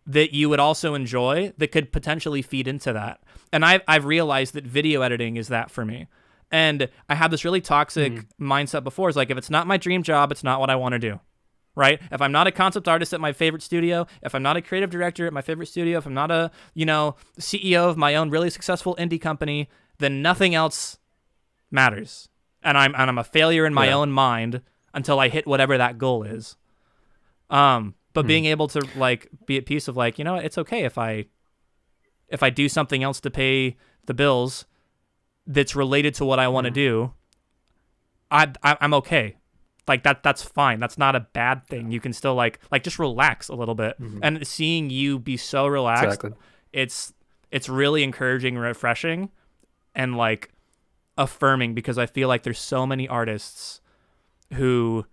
that you would also enjoy that could potentially feed into that? And I've realized that video editing is that for me. And I had this really toxic mindset before. It's like, if it's not my dream job, it's not what I want to do. Right? If I'm not a concept artist at my favorite studio, if I'm not a creative director at my favorite studio, if I'm not a, CEO of my own really successful indie company, then nothing else matters. And I'm a failure in my own mind until I hit whatever that goal is. But being able to like be at peace of like, it's okay if I do something else to pay the bills that's related to what I want to do, I'm okay. Like that's fine. That's not a bad thing. You can still like just relax a little bit. And seeing you be so relaxed, it's really encouraging and refreshing and like affirming, because I feel like there's so many artists who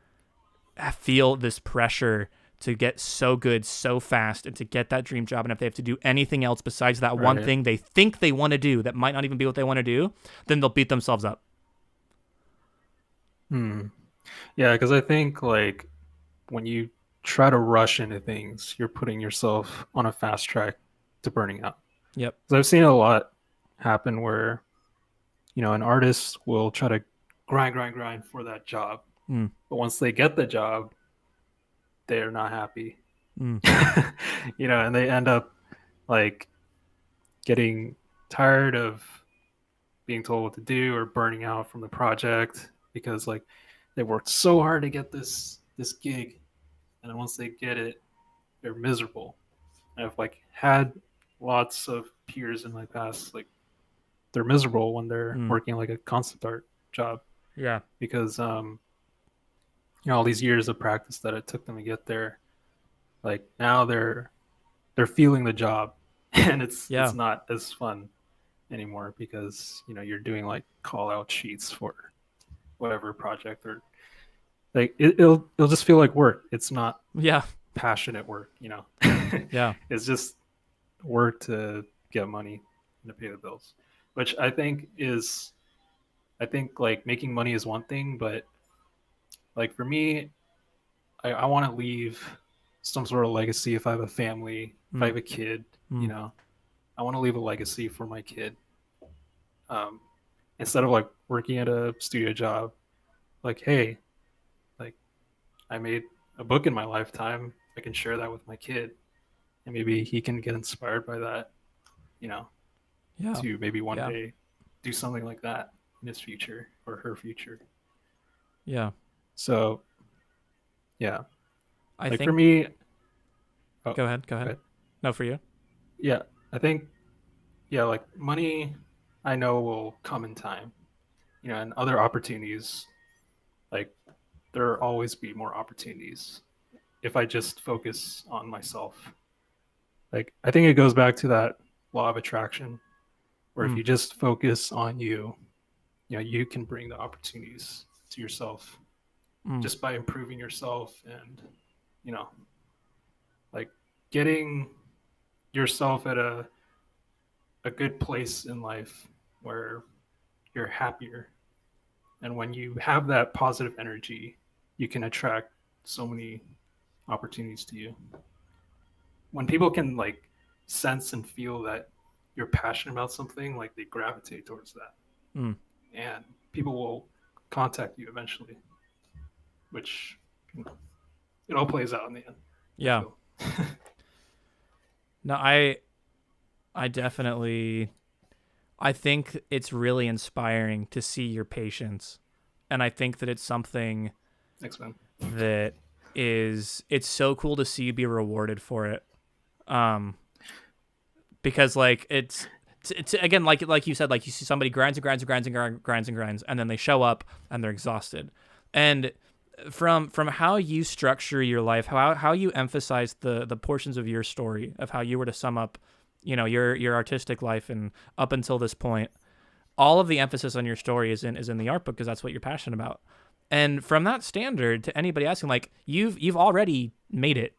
feel this pressure to get so good so fast and to get that dream job, and if they have to do anything else besides that one thing they think they want to do that might not even be what they want to do, then they'll beat themselves up. Yeah, because I think like when you try to rush into things, you're putting yourself on a fast track to burning out. Yep. Because I've seen a lot happen where, an artist will try to grind for that job. But once they get the job, they're not happy. And they end up like getting tired of being told what to do or burning out from the project because like they worked so hard to get this gig, and then once they get it, they're miserable. I've like had lots of peers in my past, like they're miserable when they're working like a concept art job. Yeah. Because all these years of practice that it took them to get there, like now they're feeling the job, and it's not as fun anymore because you're doing like call out sheets for whatever project, or like it'll just feel like work. It's not passionate work. It's just work to get money and to pay the bills, which I think like making money is one thing, but like for me, I want to leave some sort of legacy. If I have a family, if I have a kid, I want to leave a legacy for my kid. Instead of like working at a studio job, like, hey, like I made a book in my lifetime, I can share that with my kid, and maybe he can get inspired by that, to maybe one day do something like that in his future or her future. Yeah. So, yeah. I think for me. Oh, go ahead. No, for you. Yeah, I think. Yeah, like money, I know will come in time, and other opportunities, like there will always be more opportunities if I just focus on myself. Like I think it goes back to that law of attraction, where if you just focus on you, you can bring the opportunities to yourself just by improving yourself and, like getting yourself at a good place in life where you're happier. And when you have that positive energy, you can attract so many opportunities to you. When people can like sense and feel that you're passionate about something, like they gravitate towards that. And people will contact you eventually, which it all plays out in the end. Yeah. No, I definitely, I think it's really inspiring to see your patience. And I think that it's something Thanks, man. that it's so cool to see you be rewarded for it. Because like it's again, like you said, like you see somebody grinds, and then they show up and they're exhausted. And from how you structure your life, how you emphasize the portions of your story of how you were to sum up, your artistic life and up until this point, all of the emphasis on your story is in the art book because that's what you're passionate about. And from that standard, to anybody asking, like you've already made it,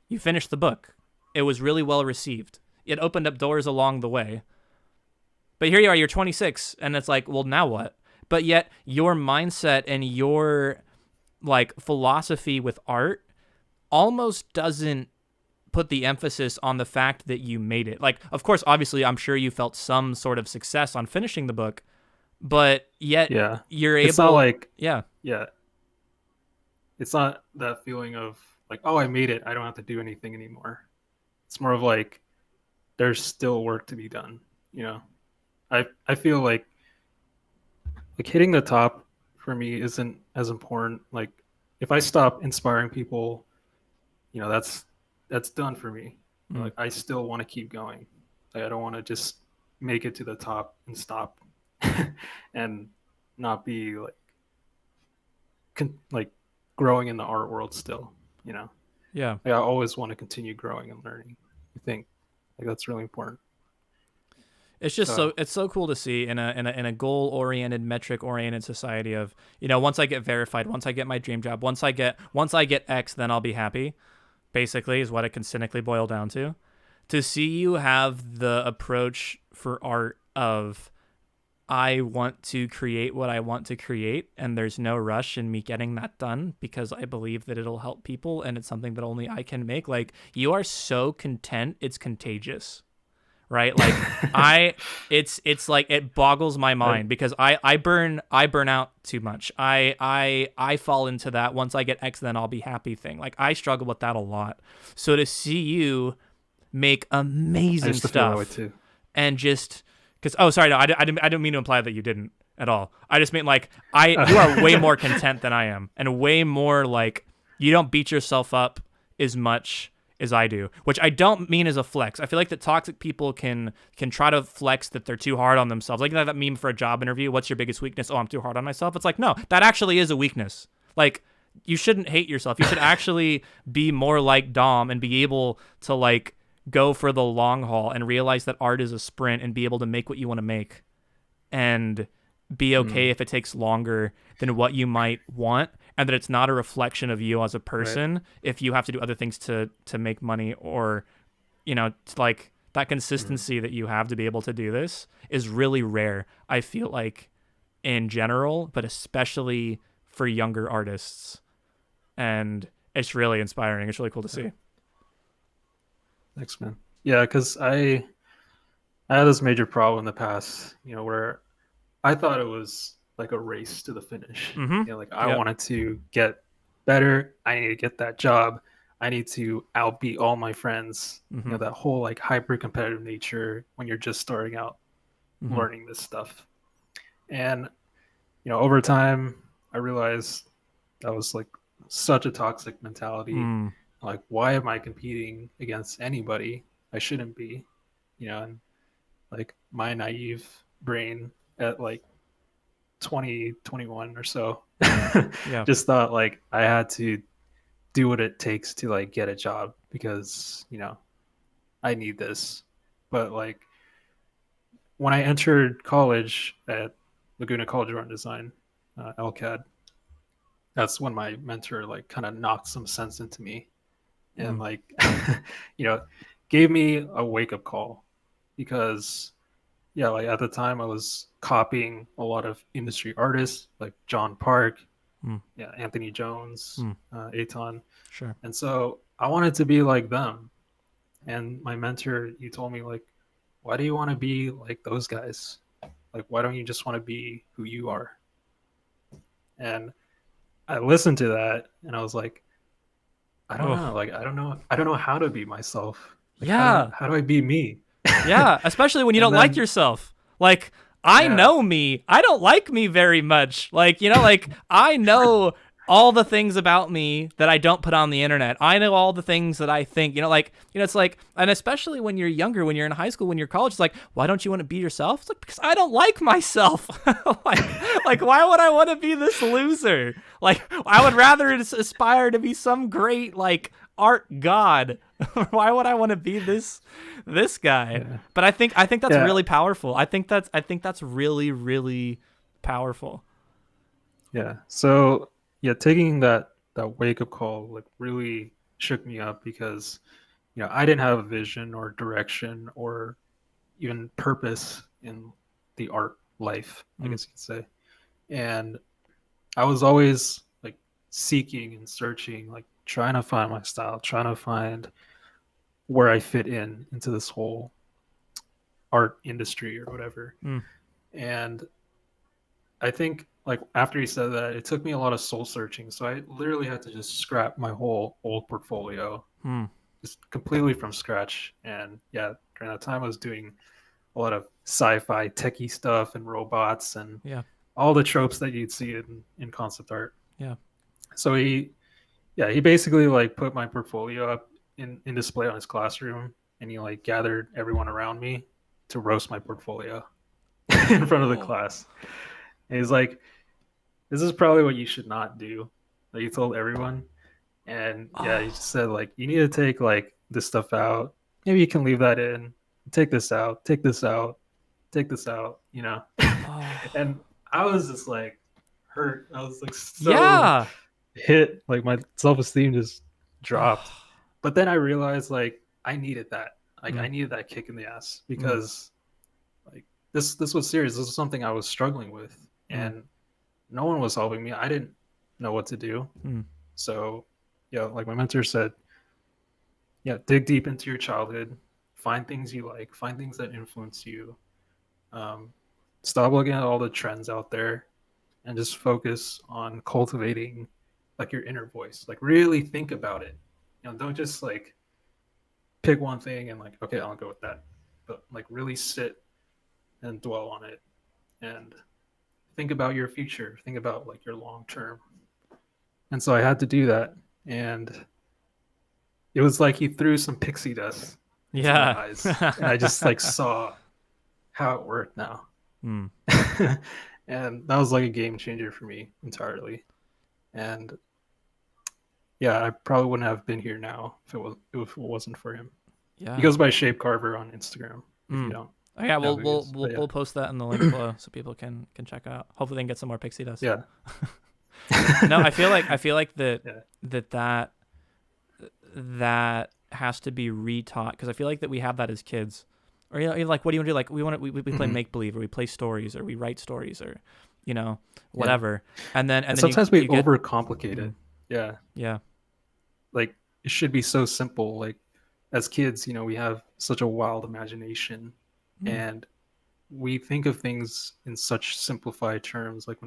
you finished the book, it was really well received. It opened up doors along the way. But here you are, you're 26, and it's like, well, now what? But yet your mindset and your like philosophy with art almost doesn't put the emphasis on the fact that you made it. Like, of course, obviously, I'm sure you felt some sort of success on finishing the book, but yet Yeah. you're It's not able, like, yeah, yeah, it's not that feeling of like, oh, I made it. I don't have to do anything anymore. It's more of like, there's still work to be done. You know, I feel like hitting the top for me isn't as important. Like, if I stop inspiring people, that's done for me. mm, Like, I still want to keep going. Like, I don't want to just make it to the top and stop and not be like growing in the art world still. You know, yeah. like, I always want to continue growing and learning. I think like that's really important. It's just So it's so cool to see in a goal oriented, metric oriented society of, once I get verified, once I get my dream job, once I get X, then I'll be happy. Basically, is what it can cynically boil down to. To see you have the approach for art of, I want to create what I want to create, and there's no rush in me getting that done because I believe that it'll help people and it's something that only I can make. Like, you are so content, it's contagious. Right? Like, it's like it boggles my mind because I burn out too much. I fall into that once I get X, then I'll be happy thing. Like, I struggle with that a lot. So to see you make I amazing used to feel that way stuff too. and just because, oh, sorry, no, I didn't mean to imply that you didn't at all. I just mean, like, you are way more content than I am, and way more like, you don't beat yourself up as much as I do, which I don't mean as a flex. I feel like that toxic people can try to flex that they're too hard on themselves. Like, that meme for a job interview, what's your biggest weakness? Oh, I'm too hard on myself. It's like, no, that actually is a weakness. Like, you shouldn't hate yourself. You should actually be more like Dom and be able to, like, go for the long haul and realize that art is a sprint and be able to make what you want to make and be okay if it takes longer than what you might want, and that it's not a reflection of you as a person if you have to do other things to make money, or like, that consistency that you have to be able to do this is really rare, I feel like, in general, but especially for younger artists. And it's really inspiring. It's really cool to see. Thanks, man. Yeah, because I had this major problem in the past, where I thought it was like a race to the finish. Mm-hmm. Like, I Yep. wanted to get better. I need to get that job. I need to outbeat all my friends. Mm-hmm. That whole like hyper competitive nature when you're just starting out Mm-hmm. learning this stuff. And over time, I realized that was like such a toxic mentality. Mm. Like, why am I competing against anybody? I shouldn't be. And like, my naive brain at like 20, 21 or so Yeah. just thought like I had to do what it takes to like get a job because I need this. But like, when I entered college at Laguna College of Art and Design, LCAD, that's when my mentor like kind of knocked some sense into me and Mm. like you know gave me a wake up call. Because yeah, like at the time I was copying a lot of industry artists like John Park, Mm. yeah, Anthony Jones, Mm. Aton. Sure. And so I wanted to be like them. And my mentor, he told me like, why do you want to be like those guys? Like, why don't you just want to be who you are? And I listened to that and I was like, I don't Oh. know. Like, I don't know how to be myself. Like, Yeah. how do I be me? Yeah, especially when you And don't like then yourself. Like, I yeah, know me. I don't like me very much. Like, like, I know all the things about me that I don't put on the internet. I know all the things that I think, like, it's like, and especially when you're younger, when you're in high school, when you're college, it's like, why don't you want to be yourself? It's like, because I don't like myself. like, why would I want to be this loser? Like, I would rather aspire to be some great, like, art god. Why would I want to be this guy? yeah, But I think that's yeah, really powerful. I think that's really, really powerful. yeah. So yeah, taking that wake up call like really shook me up because I didn't have a vision or direction or even purpose in the art life, I Mm. guess you could say. And I was always like seeking and searching, like trying to find my style, trying to find where I fit into this whole art industry or whatever. Mm. And I think like after he said that, it took me a lot of soul searching. So I literally had to just scrap my whole old portfolio Mm. just completely from scratch. And yeah, during that time I was doing a lot of sci-fi techie stuff and robots and Yeah. all the tropes that you'd see in concept art. Yeah. So he basically like put my portfolio up in display on his classroom, and he like gathered everyone around me to roast my portfolio in front of the Oh. class. And he's like, "This is probably what you should not do." Like he told everyone, and yeah, he just Oh. said like, "You need to take like this stuff out. Maybe you can leave that in. Take this out. Take this out. Take this out." Oh. And I was just like hurt. I was like so Yeah. hit. Like my self esteem just dropped. Oh. But then I realized like I needed that. Like Mm. I needed that kick in the ass Mm. because like this was serious. This was something I was struggling with, Mm. and no one was helping me. I didn't know what to do. Mm. So yeah, like my mentor said, yeah, dig deep into your childhood, find things you like, find things that influence you. Um, Stop looking at all the trends out there and just focus on cultivating like your inner voice. Like really think about it. Don't just like pick one thing and like, okay, I'll go with that. But like really sit and dwell on it and think about your future. Think about like your long term. And so I had to do that. And it was like he threw some pixie dust into my Yeah. eyes. And I just like saw how it worked now. Mm. And that was like a game changer for me entirely. And yeah, I probably wouldn't have been here now if it wasn't for him. He Yeah. goes by Shape Carver on Instagram. If you Mm. don't Oh, yeah, know we'll who he we'll is, we'll but yeah, we'll post that in the link below so people can check out. Hopefully, they can get some more pixie dust. yeah, No, I feel like that yeah. that that that has to be retaught because I feel like that we have that as kids, or like what do you want to do? Like we play Mm-hmm. make believe or we play stories or we write stories or you know Yeah. whatever, and then And you sometimes we you get overcomplicate it. mm, Yeah, yeah like it should be so simple. Like as kids, we have such a wild imagination, mm, and we think of things in such simplified terms. Like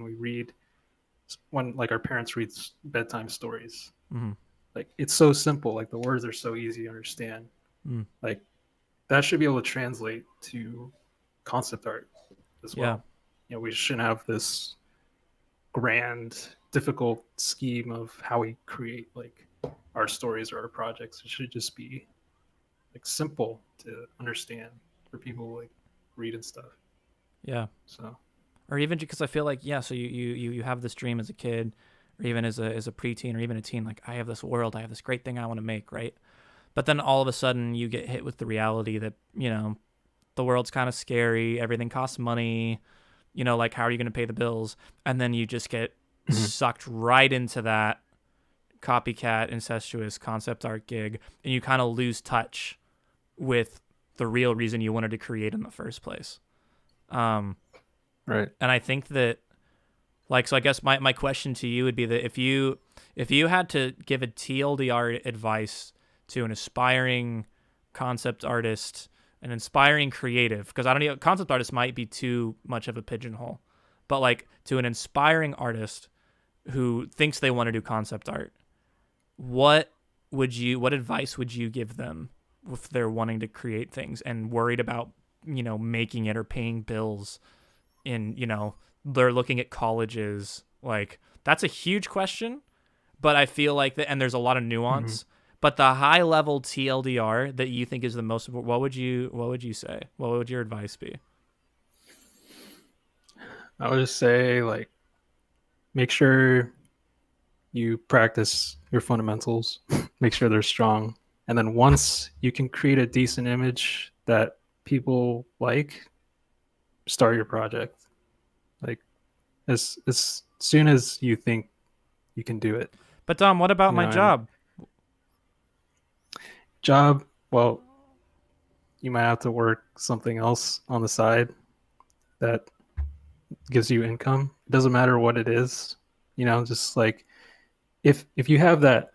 when like our parents read bedtime stories, mm, like it's so simple. Like the words are so easy to understand. mm, Like that should be able to translate to concept art as yeah well. We shouldn't have this grand, difficult scheme of how we create like our stories or our projects. It should just be like simple to understand for people who, like read and stuff. yeah. So Or even because I feel like so you have this dream as a kid, or even as a preteen or even a teen, like I have this world, I have this great thing I want to make, right? But then all of a sudden you get hit with the reality that the world's kind of scary, everything costs money, like how are you going to pay the bills? And then you just get mhm. sucked right into that copycat incestuous concept art gig, and you kind of lose touch with the real reason you wanted to create in the first place. Um, Right. and I think that so I guess my question to you would be that if you had to give a TLDR advice to an aspiring concept artist, an inspiring creative, because I don't know, concept artist might be too much of a pigeonhole, but like to an inspiring artist who thinks they want to do concept art, what advice would you give them if they're wanting to create things and worried about making it or paying bills in they're looking at colleges, like that's a huge question, but I feel like that, and there's a lot of Mhm. nuance, but the high level TLDR that you think is the most, what would you say, what would your advice be? I would just say like make sure you practice your fundamentals, make sure they're strong, and then once you can create a decent image that people like, start your project. Like as soon as you think you can do it. But Dom, what about my And job? job. well, you might have to work something else on the side that gives you income. It doesn't matter what it is, just like if you have that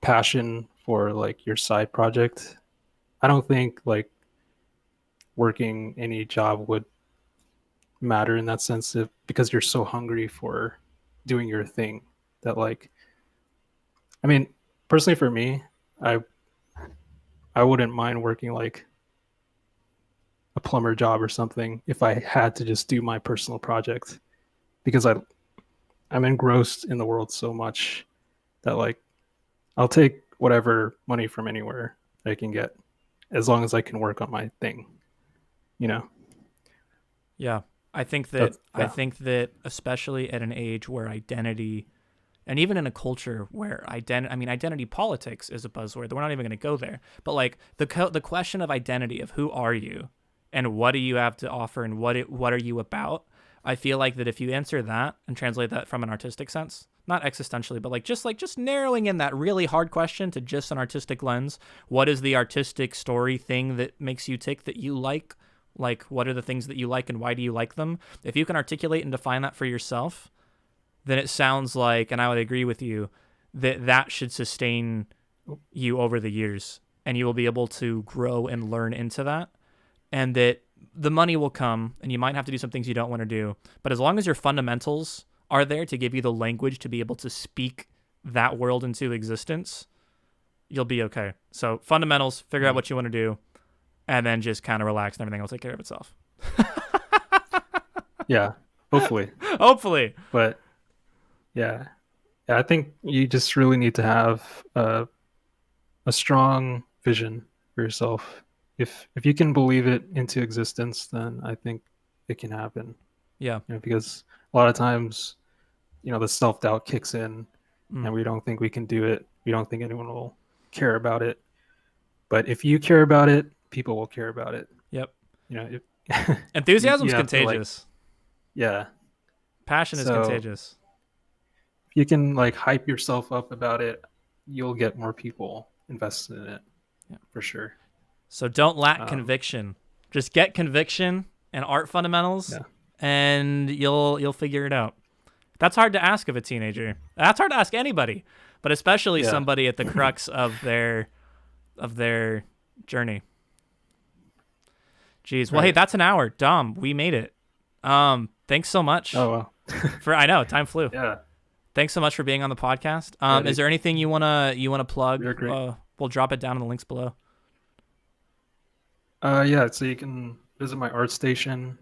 passion for like your side project, I don't think like working any job would matter in that sense because you're so hungry for doing your thing that like I mean, personally for me, I I wouldn't mind working like a plumber job or something if I had to just do my personal project because I'm engrossed in the world so much that like I'll take whatever money from anywhere I can get as long as I can work on my thing, you know. Yeah. That's I yeah. think that especially at an age where identity, and even in a culture where identity politics is a buzzword. We're not even going to go there. But like the question of identity, of who are you and what do you have to offer and what are you about? I feel like that if you answer that and translate that from an artistic sense, not existentially, but just narrowing in that really hard question to just an artistic lens, what is the artistic story thing that makes you tick that you like? Like, what are the things that you like and why do you like them? If you can articulate and define that for yourself, then it sounds like, and I would agree with you, that that should sustain you over the years and you will be able to grow and learn into that, and that the money will come and you might have to do some things you don't want to do. But as long as your fundamentals are there to give you the language to be able to speak that world into existence, you'll be okay. So fundamentals, figure out what you want to do, and then just kind of relax and everything will take care of itself. Yeah, hopefully. Hopefully. But yeah. Yeah, I think you just really need to have a strong vision for yourself. If you can believe it into existence, then I think it can happen. Yeah. Because a lot of times, the self-doubt kicks in Mm. and we don't think we can do it. We don't think anyone will care about it. But if you care about it, people will care about it. Yep. You Enthusiasm's have to like, contagious. yeah. Passion is So contagious. if you can like hype yourself up about it, you'll get more people invested in it. Yeah. For sure. So don't lack Um, conviction. Just get conviction and art fundamentals, yeah. and you'll figure it out. That's hard to ask of a teenager. That's hard to ask anybody, but especially Yeah. somebody at the crux of their journey. Jeez. Well, hey, Right. that's an hour. Dom, we made it. Thanks so much Oh well. for. I know time flew. Yeah. Thanks so much for being on the podcast. Yeah, Is there anything you wanna plug? you're great. We'll drop it down in the links below. Yeah, so you can visit my art station.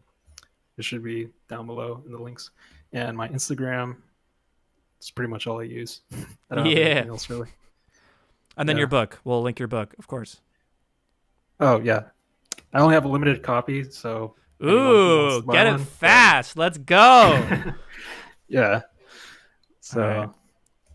It should be down below in the links. And my Instagram. It's pretty much all I use. I don't have Yeah. anything else really. And then Yeah. your book. We'll link your book, of course. Oh yeah. I only have a limited copy, so anyone who wants Ooh, to buy get it one, fast. Let's go. yeah. So All right.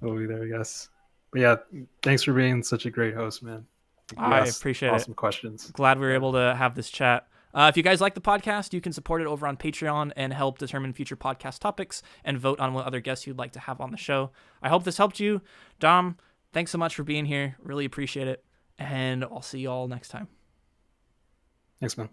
we'll be there, I guess. But yeah, thanks for being such a great host, man. You I asked appreciate it. awesome questions. Glad we were Yeah. able to have this chat. If you guys like the podcast, you can support it over on Patreon and help determine future podcast topics and vote on what other guests you'd like to have on the show. I hope this helped you. Dom, thanks so much for being here. Really appreciate it. And I'll see you all next time. Thanks, man.